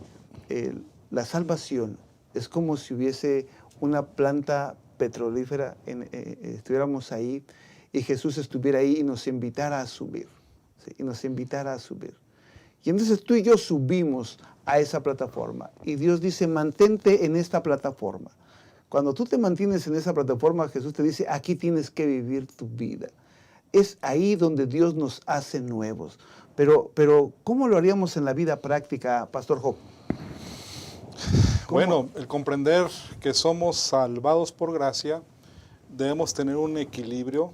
la salvación es como si hubiese una planta petrolífera, estuviéramos ahí, y Jesús estuviera ahí y nos invitara a subir, ¿sí? Y nos invitara a subir. Y entonces tú y yo subimos a esa plataforma y Dios dice, mantente en esta plataforma. Cuando tú te mantienes en esa plataforma, Jesús te dice, aquí tienes que vivir tu vida. Es ahí donde Dios nos hace nuevos. Pero ¿cómo lo haríamos en la vida práctica, Pastor Job? Bueno, el comprender que somos salvados por gracia, debemos tener un equilibrio,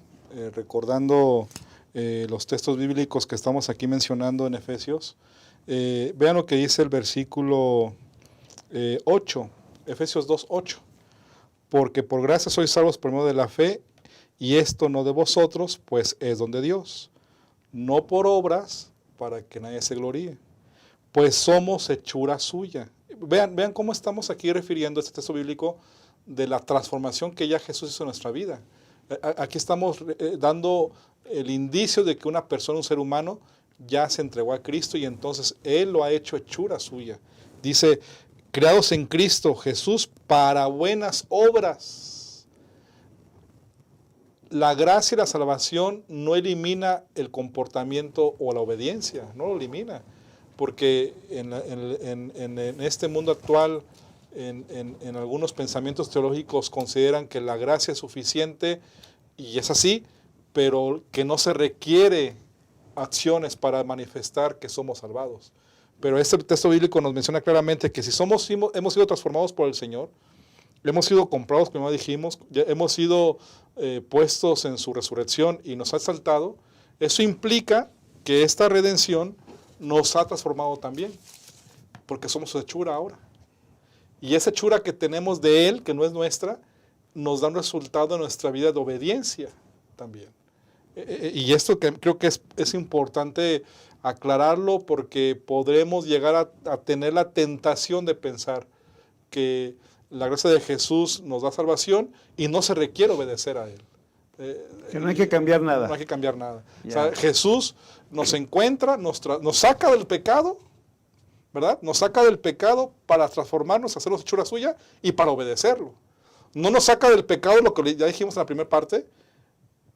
recordando los textos bíblicos que estamos aquí mencionando en Efesios. Vean lo que dice el versículo 8, Efesios 2:8. Porque por gracia sois salvos por medio de la fe, y esto no de vosotros, pues es don de Dios, no por obras, para que nadie se gloríe, pues somos hechura suya. Vean cómo estamos aquí refiriendo este texto bíblico de la transformación que ya Jesús hizo en nuestra vida. Aquí estamos dando el indicio de que una persona, un ser humano, ya se entregó a Cristo y entonces Él lo ha hecho hechura suya. Dice, creados en Cristo Jesús para buenas obras. La gracia y la salvación no elimina el comportamiento o la obediencia, no lo elimina. Porque en este mundo actual, en algunos pensamientos teológicos consideran que la gracia es suficiente, y es así, pero que no se requiere acciones para manifestar que somos salvados. Pero este texto bíblico nos menciona claramente que si hemos sido transformados por el Señor, hemos sido comprados, como dijimos, ya hemos sido puestos en su resurrección y nos ha exaltado, eso implica que esta redención nos ha transformado también, porque somos su hechura ahora. Y esa hechura que tenemos de Él, que no es nuestra, nos da un resultado en nuestra vida de obediencia también. Y esto que creo que es importante aclararlo, porque podremos llegar a tener la tentación de pensar que la gracia de Jesús nos da salvación y no se requiere obedecer a Él. Que no hay que cambiar nada. No hay que cambiar nada. Yeah. O sea, Jesús nos encuentra, nos saca del pecado, ¿verdad? Nos saca del pecado para transformarnos, hacernos hechura suya y para obedecerlo. No nos saca del pecado, lo que ya dijimos en la primera parte,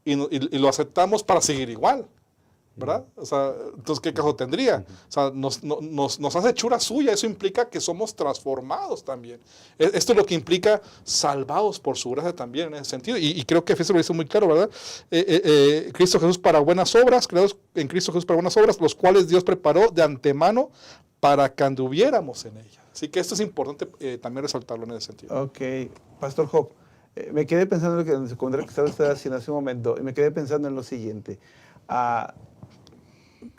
y lo aceptamos para seguir igual, ¿verdad? O sea, entonces, ¿qué caso tendría? O sea, nos hace hechura suya, eso implica que somos transformados también. Esto es lo que implica salvados por su gracia también en ese sentido, y creo que Efesios lo dice muy claro, ¿verdad? Cristo Jesús para buenas obras, creados en Cristo Jesús para buenas obras, los cuales Dios preparó de antemano para que anduviéramos en ella. Así que esto es importante también resaltarlo en ese sentido. Ok, Pastor Job, me quedé pensando en lo que el comentario que estaba usted haciendo hace un momento, y me quedé pensando en lo siguiente.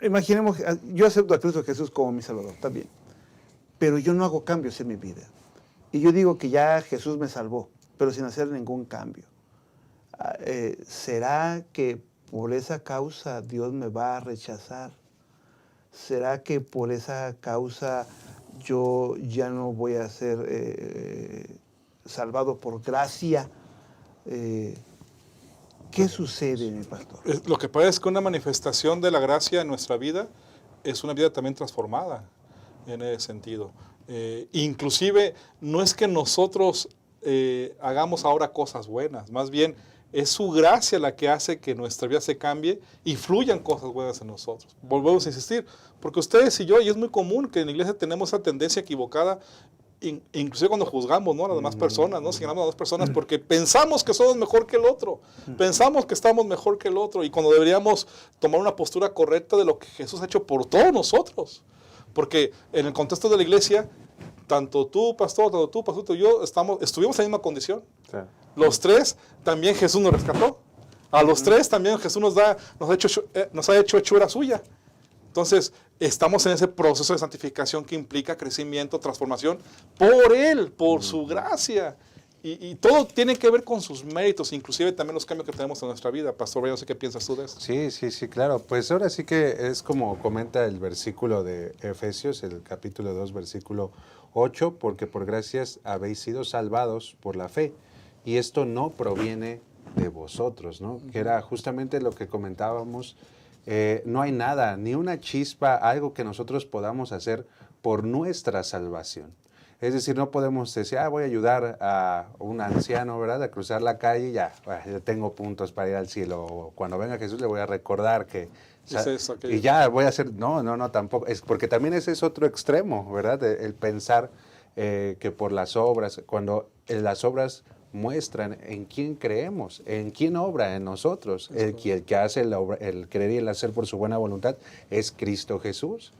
Imaginemos, yo acepto a Cristo Jesús como mi Salvador, está bien, pero yo no hago cambios en mi vida. Y yo digo que ya Jesús me salvó, pero sin hacer ningún cambio. ¿Será que por esa causa Dios me va a rechazar? ¿Será que por esa causa yo ya no voy a ser salvado por gracia? ¿Qué sucede, mi pastor? Lo que pasa es que una manifestación de la gracia en nuestra vida es una vida también transformada en ese sentido. Inclusive no es que nosotros hagamos ahora cosas buenas, más bien es su gracia la que hace que nuestra vida se cambie y fluyan cosas buenas en nosotros. Volvemos a insistir, porque ustedes y yo, y es muy común que en la iglesia tenemos esa tendencia equivocada, inclusive cuando juzgamos, ¿no?, a las demás personas, ¿no?, señalamos a las demás personas porque pensamos que somos mejor que el otro, pensamos que estamos mejor que el otro, y cuando deberíamos tomar una postura correcta de lo que Jesús ha hecho por todos nosotros. Porque en el contexto de la iglesia, tanto tú, pastor, y yo, estuvimos en la misma condición. Sí. Los tres, también Jesús nos rescató. A los tres también Jesús nos ha hecho hechura suya. Entonces, estamos en ese proceso de santificación que implica crecimiento, transformación, por Él, por su gracia. Y todo tiene que ver con sus méritos, inclusive también los cambios que tenemos en nuestra vida. Pastor, yo no sé qué piensas tú de eso. Sí, claro. Pues ahora sí que es como comenta el versículo de Efesios, el capítulo 2, versículo 8, porque por gracias habéis sido salvados por la fe, y esto no proviene de vosotros, ¿no? Que era justamente lo que comentábamos. No hay nada, ni una chispa, algo que nosotros podamos hacer por nuestra salvación. Es decir, no podemos decir, voy a ayudar a un anciano, ¿verdad?, a cruzar la calle y ya tengo puntos para ir al cielo. O cuando venga Jesús le voy a recordar que... y ya voy a hacer... No, tampoco. Es porque también ese es otro extremo, ¿verdad? El pensar que por las obras, cuando las obras muestran en quién creemos, en quién obra en nosotros. El que hace el querer y el hacer por su buena voluntad es Cristo Jesús.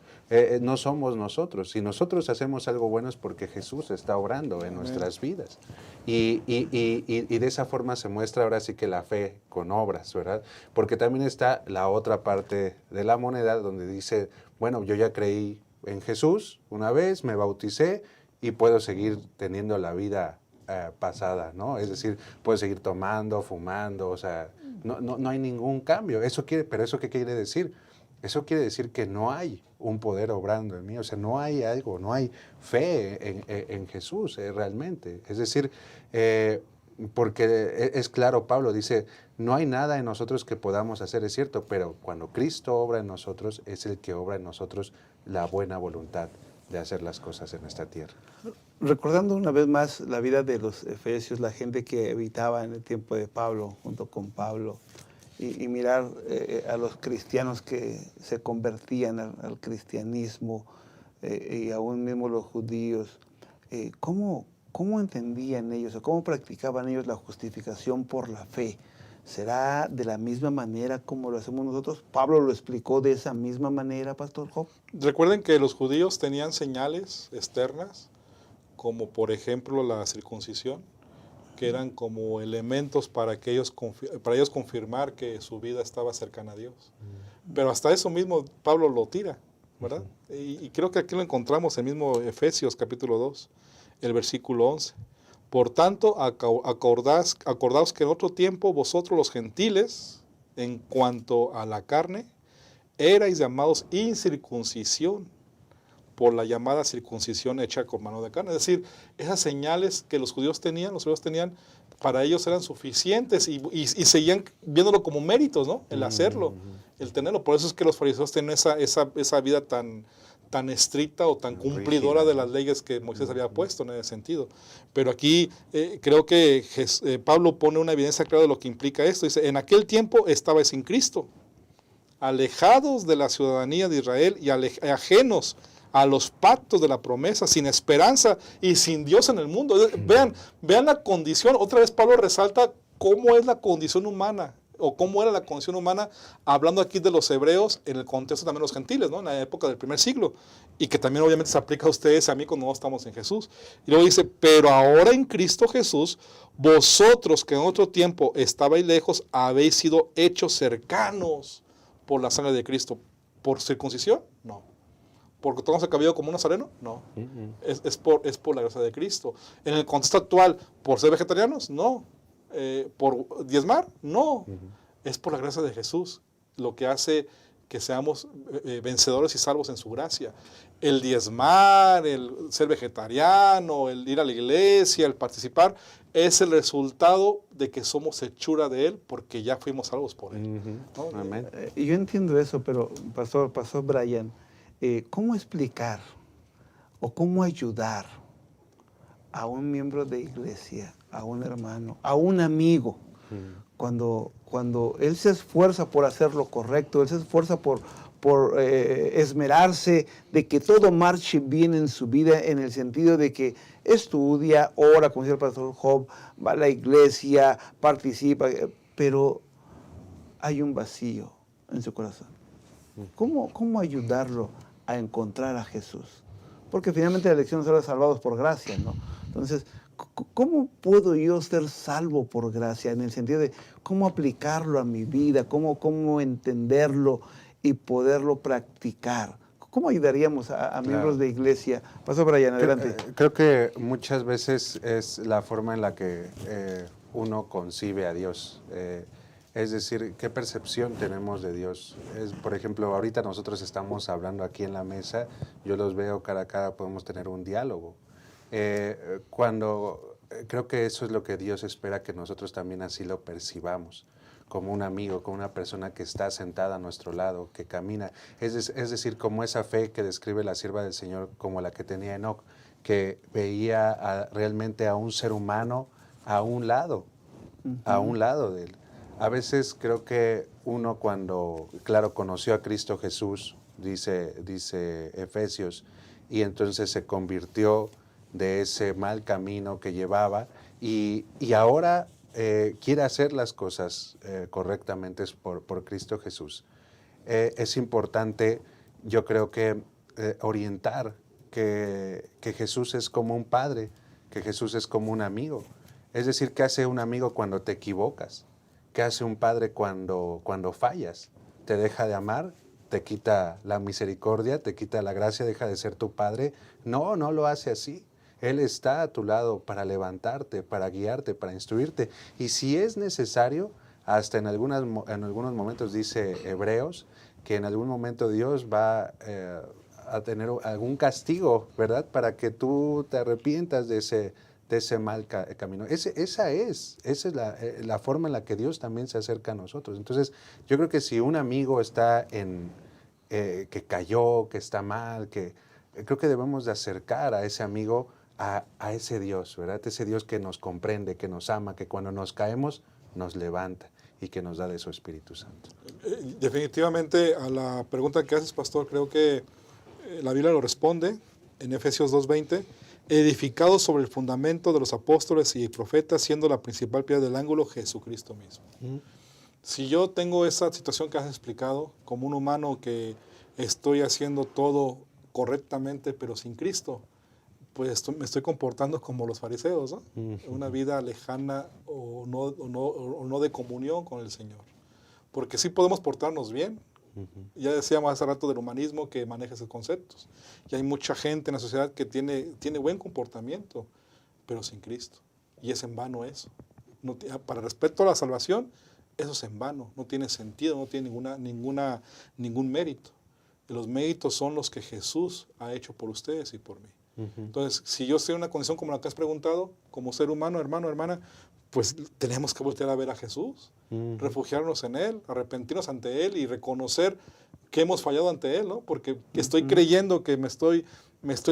No somos nosotros. Si nosotros hacemos algo bueno es porque Jesús está obrando en nuestras vidas. Y de esa forma se muestra ahora sí que la fe con obras, ¿verdad? Porque también está la otra parte de la moneda donde dice, bueno, yo ya creí en Jesús una vez, me bauticé y puedo seguir teniendo la vida pasada, ¿no? Es decir, puedo seguir tomando, fumando, o sea, no hay ningún cambio. ¿Pero eso qué quiere decir? Eso quiere decir que no hay un poder obrando en mí, o sea, no hay algo, no hay fe en Jesús realmente. Es decir, porque es claro, Pablo dice, no hay nada en nosotros que podamos hacer, es cierto, pero cuando Cristo obra en nosotros, es el que obra en nosotros la buena voluntad de hacer las cosas en esta tierra. Recordando una vez más la vida de los efesios, la gente que habitaba en el tiempo de Pablo, junto con Pablo, y mirar a los cristianos que se convertían al cristianismo, y aún mismo los judíos, ¿cómo entendían ellos o cómo practicaban ellos la justificación por la fe? ¿Será de la misma manera como lo hacemos nosotros? ¿Pablo lo explicó de esa misma manera, Pastor Job? Recuerden que los judíos tenían señales externas, como por ejemplo la circuncisión, que eran como elementos para ellos confirmar que su vida estaba cercana a Dios. Pero hasta eso mismo Pablo lo tira, ¿verdad? Y creo que aquí lo encontramos en mismo Efesios capítulo 2, el versículo 11. Por tanto, acordaos que en otro tiempo vosotros los gentiles, en cuanto a la carne, erais llamados incircuncisión, por la llamada circuncisión hecha con mano de carne. Es decir, esas señales que los judíos tenían, para ellos eran suficientes y seguían viéndolo como méritos, ¿no? El hacerlo, el tenerlo. Por eso es que los fariseos tienen esa vida tan estricta o tan cumplidora de las leyes que Moisés había puesto en ese sentido. Pero aquí creo que Pablo pone una evidencia clara de lo que implica esto. Dice, en aquel tiempo estabais sin Cristo, alejados de la ciudadanía de Israel y ajenos a los pactos de la promesa, sin esperanza y sin Dios en el mundo. Vean la condición, otra vez Pablo resalta cómo es la condición humana, o cómo era la condición humana, hablando aquí de los hebreos, en el contexto también de los gentiles, ¿no? En la época del primer siglo, y que también obviamente se aplica a ustedes y a mí cuando no estamos en Jesús. Y luego dice, pero ahora en Cristo Jesús, vosotros que en otro tiempo estabais lejos, habéis sido hechos cercanos por la sangre de Cristo. ¿Por circuncisión? No. ¿Porque tomamos el cabello como un nazareno? No. Es por la gracia de Cristo. En el contexto actual, ¿por ser vegetarianos? No. ¿Por diezmar? No. Es por la gracia de Jesús, lo que hace que seamos vencedores y salvos en su gracia. El diezmar, el ser vegetariano, el ir a la iglesia, el participar, es el resultado de que somos hechura de Él porque ya fuimos salvos por Él. ¿No? Amén. Y yo entiendo eso, pero Pastor Brian, ¿cómo explicar o cómo ayudar a un miembro de iglesia, a un hermano, a un amigo, cuando él se esfuerza por hacer lo correcto, él se esfuerza por esmerarse de que todo marche bien en su vida, en el sentido de que estudia, ora, como decía el Pastor Job, va a la iglesia, participa, pero hay un vacío en su corazón? ¿Cómo ayudarlo a encontrar a Jesús? Porque finalmente la elección es ser salvados por gracia, ¿no? Entonces, ¿cómo puedo yo ser salvo por gracia? En el sentido de cómo aplicarlo a mi vida, cómo entenderlo y poderlo practicar. ¿Cómo ayudaríamos a miembros de iglesia? Pastor Brian, adelante. Creo que muchas veces es la forma en la que uno concibe a Dios. Es decir, ¿qué percepción tenemos de Dios? Por ejemplo, ahorita nosotros estamos hablando aquí en la mesa, yo los veo cara a cara, podemos tener un diálogo. Creo que eso es lo que Dios espera, que nosotros también así lo percibamos, como un amigo, como una persona que está sentada a nuestro lado, que camina. Es decir, como esa fe que describe la sierva del Señor, como la que tenía Enoc, que veía realmente a un ser humano a un lado de él. A veces creo que uno cuando, claro, conoció a Cristo Jesús, dice Efesios, y entonces se convirtió de ese mal camino que llevaba y ahora quiere hacer las cosas correctamente por Cristo Jesús. Es importante, yo creo que orientar que Jesús es como un padre, que Jesús es como un amigo. Es decir, ¿qué hace un amigo cuando te equivocas? ¿Qué hace un padre cuando fallas? ¿Te deja de amar? ¿Te quita la misericordia? ¿Te quita la gracia? ¿Deja de ser tu padre? No, no lo hace así. Él está a tu lado para levantarte, para guiarte, para instruirte. Y si es necesario, hasta en algunos momentos dice Hebreos, que en algún momento Dios va a tener algún castigo, ¿verdad? Para que tú te arrepientas de ese mal camino. Esa es la forma en la que Dios también se acerca a nosotros. Entonces, yo creo que si un amigo está que cayó, que está mal, creo que debemos de acercar a ese amigo a ese Dios, ¿verdad? Ese Dios que nos comprende, que nos ama, que cuando nos caemos nos levanta y que nos da de su Espíritu Santo. Definitivamente a la pregunta que haces, pastor, creo que la Biblia lo responde en Efesios 2:20, edificado sobre el fundamento de los apóstoles y profetas, siendo la principal piedra del ángulo Jesucristo mismo. Si yo tengo esa situación que has explicado, como un humano que estoy haciendo todo correctamente pero sin Cristo, pues me estoy comportando como los fariseos, ¿no? Una vida lejana o no de comunión con el Señor. Porque sí podemos portarnos bien. Ya decíamos hace rato del humanismo que maneja esos conceptos. Y hay mucha gente en la sociedad que tiene buen comportamiento, pero sin Cristo. Y es en vano eso. Para respecto a la salvación, eso es en vano. No tiene sentido, no tiene ningún mérito. Y los méritos son los que Jesús ha hecho por ustedes y por mí. Entonces, si yo estoy en una condición como la que has preguntado, como ser humano, hermano, hermana, pues tenemos que voltear a ver a Jesús, refugiarnos en Él, arrepentirnos ante Él y reconocer que hemos fallado ante Él, ¿no? Porque estoy creyendo que me estoy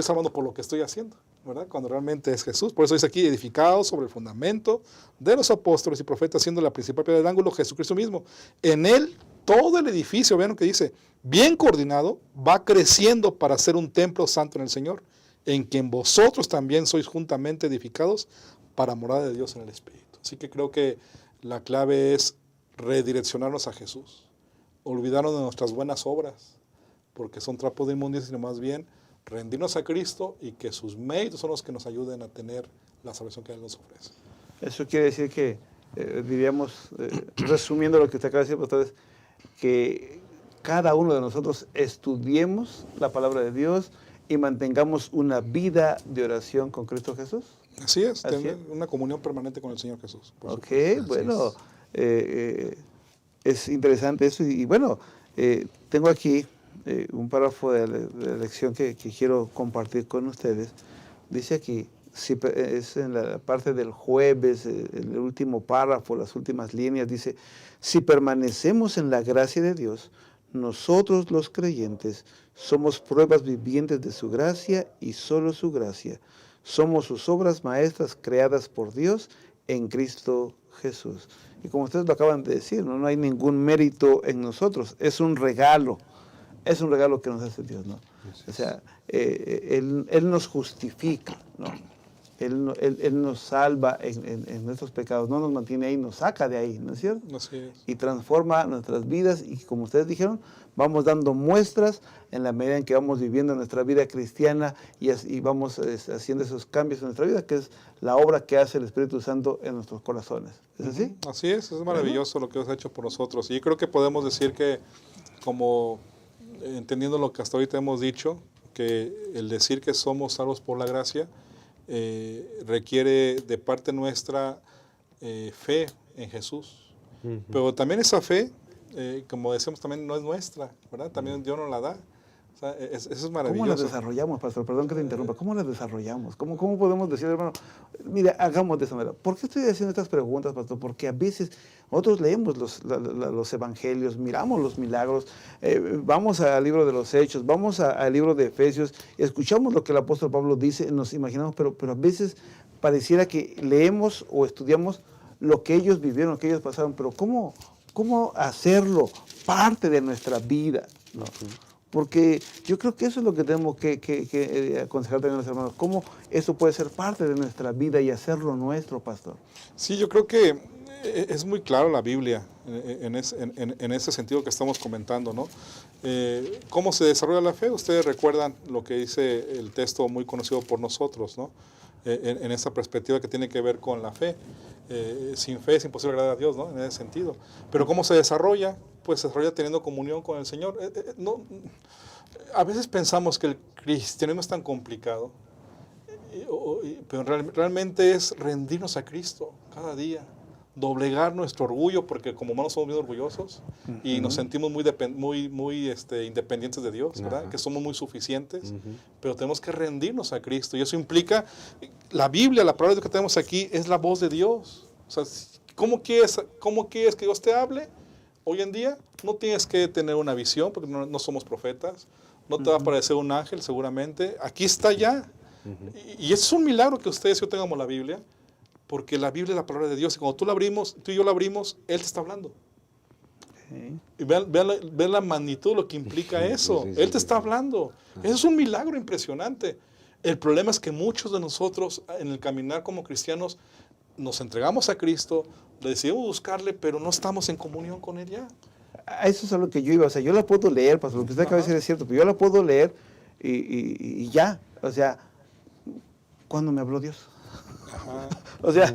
salvando por lo que estoy haciendo, ¿verdad? Cuando realmente es Jesús. Por eso dice aquí, edificado sobre el fundamento de los apóstoles y profetas, siendo la principal piedra del ángulo Jesucristo mismo. En Él, todo el edificio, vean lo que dice, bien coordinado, va creciendo para ser un templo santo en el Señor, en quien vosotros también sois juntamente edificados para morada de Dios en el Espíritu. Así que creo que la clave es redireccionarnos a Jesús, olvidarnos de nuestras buenas obras, porque son trapos de inmundicia, sino más bien rendirnos a Cristo y que sus méritos son los que nos ayuden a tener la salvación que Él nos ofrece. Eso quiere decir que, diríamos, resumiendo lo que usted acaba de decir, entonces, que cada uno de nosotros estudiemos la palabra de Dios y mantengamos una vida de oración con Cristo Jesús. Así es, tener una comunión permanente con el Señor Jesús. Ok, bueno, es interesante eso. Y bueno, tengo aquí un párrafo de la lección que quiero compartir con ustedes. Dice aquí, es en la parte del jueves, el último párrafo, las últimas líneas, dice, si permanecemos en la gracia de Dios, nosotros los creyentes somos pruebas vivientes de su gracia y solo su gracia. Somos sus obras maestras creadas por Dios en Cristo Jesús. Y como ustedes lo acaban de decir, no hay ningún mérito en nosotros, es un regalo que nos hace Dios, ¿no? O sea, Él nos justifica, ¿no? Él nos salva en nuestros pecados, no nos mantiene ahí, nos saca de ahí, ¿no es cierto? Así es. Y transforma nuestras vidas y como ustedes dijeron, vamos dando muestras en la medida en que vamos viviendo nuestra vida cristiana y vamos haciendo esos cambios en nuestra vida, que es la obra que hace el Espíritu Santo en nuestros corazones. ¿Es así? Así es maravilloso lo que Dios ha hecho por nosotros. Y creo que podemos decir que, como entendiendo lo que hasta ahorita hemos dicho, que el decir que somos salvos por la gracia, requiere de parte nuestra fe en Jesús. Pero también esa fe, como decimos, también no es nuestra, ¿verdad? También Dios nos la da. O sea, eso es ¿Cómo maravilloso. las desarrollamos, pastor? Perdón que te interrumpa. ¿Cómo las desarrollamos? ¿Cómo podemos decir, hermano, mira, hagamos de esa manera? ¿Por qué estoy haciendo estas preguntas, pastor? Porque a veces nosotros leemos los evangelios, miramos los milagros, vamos al libro de los Hechos, vamos al libro de Efesios, escuchamos lo que el apóstol Pablo dice, nos imaginamos, pero a veces pareciera que leemos o estudiamos lo que ellos vivieron, lo que ellos pasaron, pero ¿cómo hacerlo parte de nuestra vida? ¿No? Porque yo creo que eso es lo que tenemos que aconsejar también a los hermanos. ¿Cómo eso puede ser parte de nuestra vida y hacerlo nuestro, pastor? Sí, yo creo que es muy claro la Biblia en ese sentido que estamos comentando, ¿no? ¿Cómo se desarrolla la fe? Ustedes recuerdan lo que dice el texto muy conocido por nosotros, ¿no? En esa perspectiva que tiene que ver con la fe. Sin fe es imposible agradar a Dios, ¿no? En ese sentido. Pero ¿cómo se desarrolla? Pues se desarrolla teniendo comunión con el Señor. No, a veces pensamos que el cristianismo es tan complicado, pero realmente es rendirnos a Cristo cada día, doblegar nuestro orgullo, porque como humanos somos muy orgullosos y nos sentimos muy independientes de Dios, ¿verdad? Que somos muy suficientes, pero tenemos que rendirnos a Cristo, y eso implica, la Biblia, la palabra que tenemos aquí, es la voz de Dios. O sea, ¿cómo quieres que Dios te hable? Hoy en día no tienes que tener una visión, porque no somos profetas, no te va a aparecer un ángel seguramente, aquí está ya. Y es un milagro que ustedes y yo tengamos la Biblia, porque la Biblia es la palabra de Dios, y cuando tú y yo la abrimos, Él te está hablando. Sí. Y vean la magnitud, lo que implica eso. Él te está hablando. Eso es un milagro impresionante. El problema es que muchos de nosotros, en el caminar como cristianos, nos entregamos a Cristo, le decidimos buscarle, pero no estamos en comunión con Él ya. Eso es a lo que yo iba. O sea, yo la puedo leer, pastor, lo que usted acaba de decir es cierto, pero yo la puedo leer y ya. O sea, ¿cuándo me habló Dios? O sea,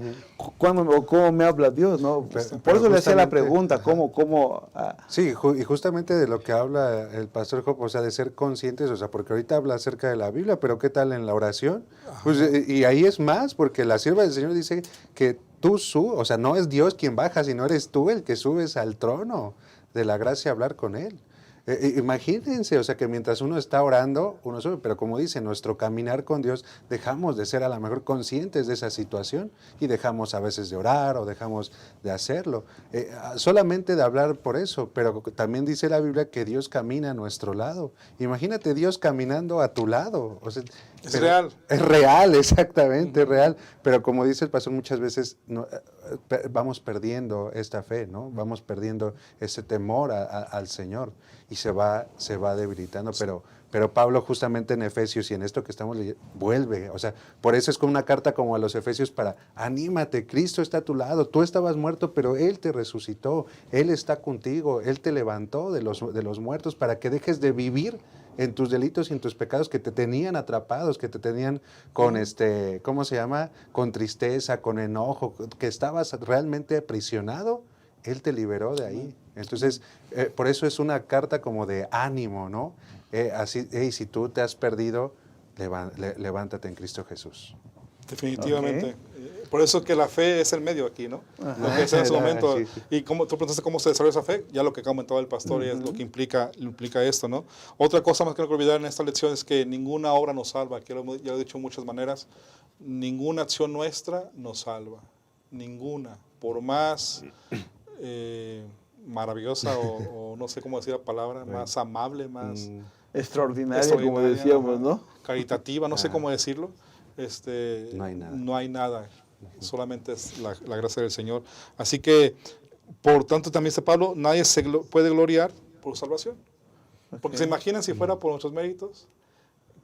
¿cómo me habla Dios? ¿No? Por eso le hacía la pregunta, ¿cómo? Sí, y justamente de lo que habla el pastor Job, o sea, de ser conscientes, o sea, porque ahorita habla acerca de la Biblia, pero ¿qué tal en la oración? Pues, y ahí es más, porque la sierva del Señor dice que o sea, no es Dios quien baja, sino eres tú el que subes al trono de la gracia a hablar con Él. Imagínense, o sea, que mientras uno está orando, uno sube, pero como dice, nuestro caminar con Dios, dejamos de ser a lo mejor conscientes de esa situación y dejamos a veces de orar o dejamos de hacerlo. Solamente de hablar por eso, pero también dice la Biblia que Dios camina a nuestro lado. Imagínate Dios caminando a tu lado. O sea, es real. Es real, exactamente, es real. Pero como dice el pastor, muchas veces vamos perdiendo esta fe, ¿no? Vamos perdiendo ese temor al Señor. Y se va debilitando, pero Pablo justamente en Efesios y en esto que estamos leyendo, vuelve, o sea, por eso es como una carta como a los Efesios para, anímate, Cristo está a tu lado, tú estabas muerto, pero Él te resucitó, Él está contigo, Él te levantó de los muertos para que dejes de vivir en tus delitos y en tus pecados que te tenían atrapados, que te tenían con ¿cómo se llama? Con tristeza, con enojo, que estabas realmente aprisionado. Él te liberó de ahí. Entonces, por eso es una carta como de ánimo, ¿no? Así, si tú te has perdido, levántate en Cristo Jesús. Definitivamente. Okay. Por eso que la fe es el medio aquí, ¿no? Lo que es en ese momento. Sí. Y como tú preguntaste cómo se desarrolla esa fe, ya lo que ha comentado el pastor y es lo que implica esto, ¿no? Otra cosa más que no quiero olvidar en esta lección es que ninguna obra nos salva. Ya lo he dicho de muchas maneras. Ninguna acción nuestra nos salva. Ninguna. Por más maravillosa o no sé cómo decir la palabra, más amable, más extraordinaria, como decíamos, ¿no? Caritativa, no sé cómo decirlo. No hay nada. Solamente es la gracia del Señor. Así que, por tanto, también dice Pablo, nadie se puede gloriar por salvación. Porque se imaginan si fuera por nuestros méritos,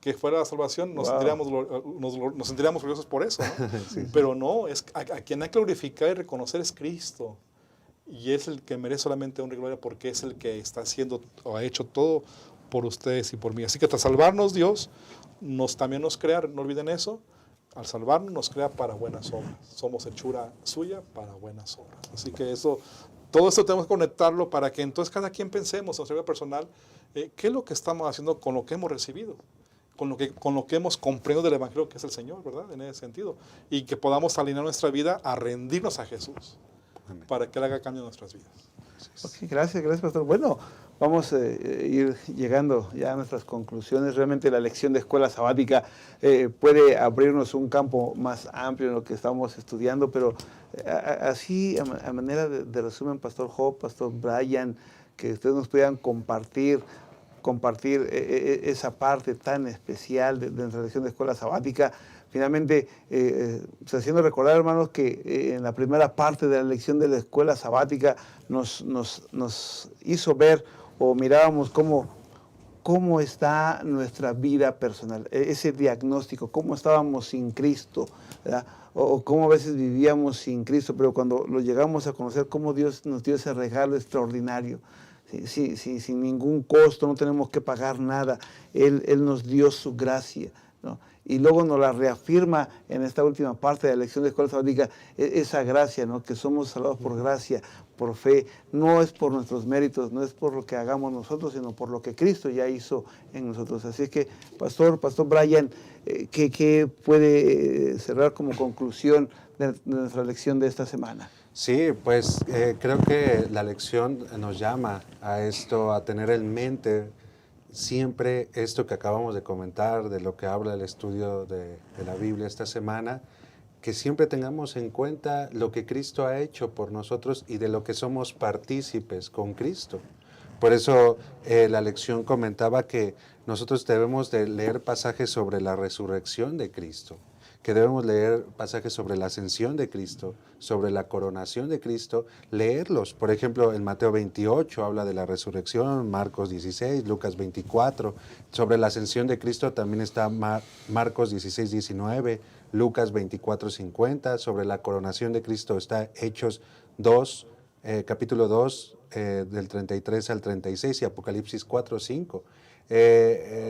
que fuera la salvación, nos sentiríamos gloriosos por eso, ¿no? Sí. Pero no, a quien hay que glorificar y reconocer es Cristo. Y es el que merece solamente honra y gloria porque es el que está haciendo o ha hecho todo por ustedes y por mí. Así que hasta salvarnos Dios también nos crea, no olviden eso, al salvarnos nos crea para buenas obras. Somos hechura suya para buenas obras. Así que todo esto tenemos que conectarlo para que entonces cada quien pensemos en nuestra vida personal, qué es lo que estamos haciendo con lo que hemos recibido, con lo que hemos comprendido del Evangelio que es el Señor, ¿verdad? En ese sentido. Y que podamos alinear nuestra vida a rendirnos a Jesús. Amén. Para que Él haga cambio en nuestras vidas. Ok, gracias, pastor. Bueno, vamos a ir llegando ya a nuestras conclusiones. Realmente la lección de escuela sabática puede abrirnos un campo más amplio en lo que estamos estudiando, pero así, a manera de resumen, Pastor Job, Pastor Brian, que ustedes nos puedan compartir esa parte tan especial de nuestra lección de escuela sabática. Finalmente, haciendo recordar, hermanos, que en la primera parte de la lección de la escuela sabática nos hizo ver o mirábamos cómo está nuestra vida personal, ese diagnóstico, cómo estábamos sin Cristo, ¿verdad? O cómo a veces vivíamos sin Cristo, pero cuando lo llegamos a conocer, cómo Dios nos dio ese regalo extraordinario. Sí, sin ningún costo, no tenemos que pagar nada. Él nos dio su gracia, ¿no? Y luego nos la reafirma en esta última parte de la lección de escuela sabática, esa gracia, ¿no? Que somos salvados por gracia, por fe. No es por nuestros méritos, no es por lo que hagamos nosotros, sino por lo que Cristo ya hizo en nosotros. Así es que, Pastor Brian, ¿qué puede cerrar como conclusión de nuestra lección de esta semana? Sí, pues creo que la lección nos llama a esto, a tener en mente siempre esto que acabamos de comentar, de lo que habla el estudio de la Biblia esta semana, que siempre tengamos en cuenta lo que Cristo ha hecho por nosotros y de lo que somos partícipes con Cristo. Por eso la lección comentaba que nosotros debemos de leer pasajes sobre la resurrección de Cristo, que debemos leer pasajes sobre la ascensión de Cristo, sobre la coronación de Cristo, leerlos. Por ejemplo, en Mateo 28 habla de la resurrección, Marcos 16, Lucas 24. Sobre la ascensión de Cristo también está Marcos 16, 19, Lucas 24, 50. Sobre la coronación de Cristo está Hechos 2, capítulo 2, del 33 al 36 y Apocalipsis 4, 5.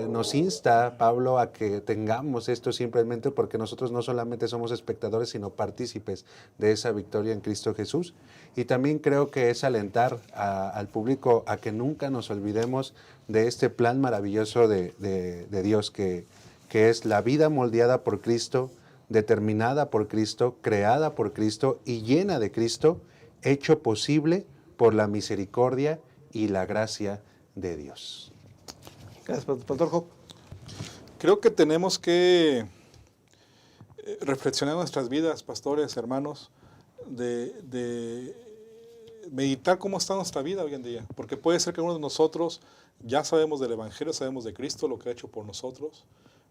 Nos insta Pablo a que tengamos esto simplemente porque nosotros no solamente somos espectadores, sino partícipes de esa victoria en Cristo Jesús. Y también creo que es alentar al público a que nunca nos olvidemos de este plan maravilloso de Dios, que es la vida moldeada por Cristo, determinada por Cristo, creada por Cristo y llena de Cristo, hecho posible por la misericordia y la gracia de Dios. Gracias, Pastor Job. Creo que tenemos que reflexionar nuestras vidas, pastores, hermanos, de meditar cómo está nuestra vida hoy en día. Porque puede ser que uno de nosotros ya sabemos del Evangelio, sabemos de Cristo, lo que ha hecho por nosotros,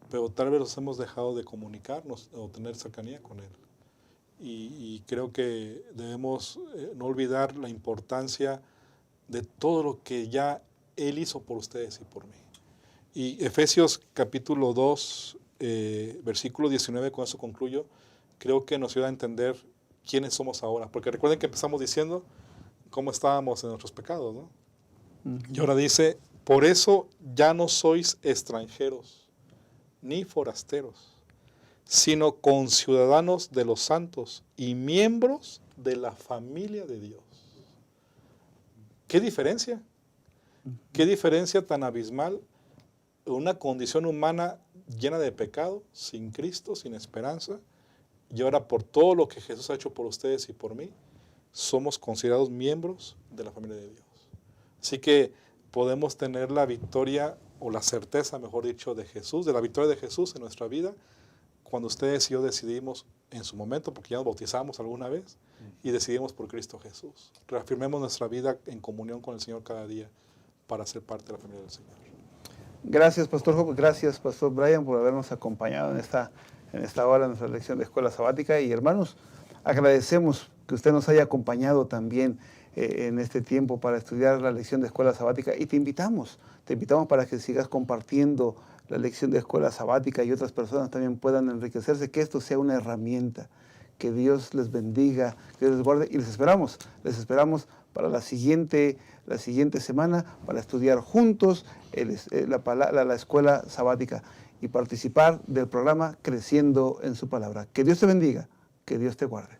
pero tal vez nos hemos dejado de comunicarnos o tener cercanía con Él. Y creo que debemos no olvidar la importancia de todo lo que ya Él hizo por ustedes y por mí. Y Efesios capítulo 2, versículo 19, con eso concluyo, creo que nos ayuda a entender quiénes somos ahora. Porque recuerden que empezamos diciendo cómo estábamos en nuestros pecados, ¿no? Y ahora dice, por eso ya no sois extranjeros ni forasteros, sino conciudadanos de los santos y miembros de la familia de Dios. ¿Qué diferencia? ¿Qué diferencia tan abismal? Una condición humana llena de pecado, sin Cristo, sin esperanza, y ahora por todo lo que Jesús ha hecho por ustedes y por mí, somos considerados miembros de la familia de Dios. Así que podemos tener la victoria, o la certeza, mejor dicho, de Jesús, de la victoria de Jesús en nuestra vida, cuando ustedes y yo decidimos en su momento, porque ya nos bautizamos alguna vez, y decidimos por Cristo Jesús. Reafirmemos nuestra vida en comunión con el Señor cada día para ser parte de la familia del Señor. Gracias, Pastor Job. Gracias, Pastor Brian, por habernos acompañado en esta hora, en nuestra lección de escuela sabática. Y hermanos, agradecemos que usted nos haya acompañado también en este tiempo para estudiar la lección de escuela sabática. Y te invitamos para que sigas compartiendo la lección de escuela sabática y otras personas también puedan enriquecerse, que esto sea una herramienta. Que Dios les bendiga, que Dios les guarde. Y les esperamos para la siguiente semana para estudiar juntos la escuela sabática y participar del programa Creciendo en su Palabra. Que Dios te bendiga, que Dios te guarde.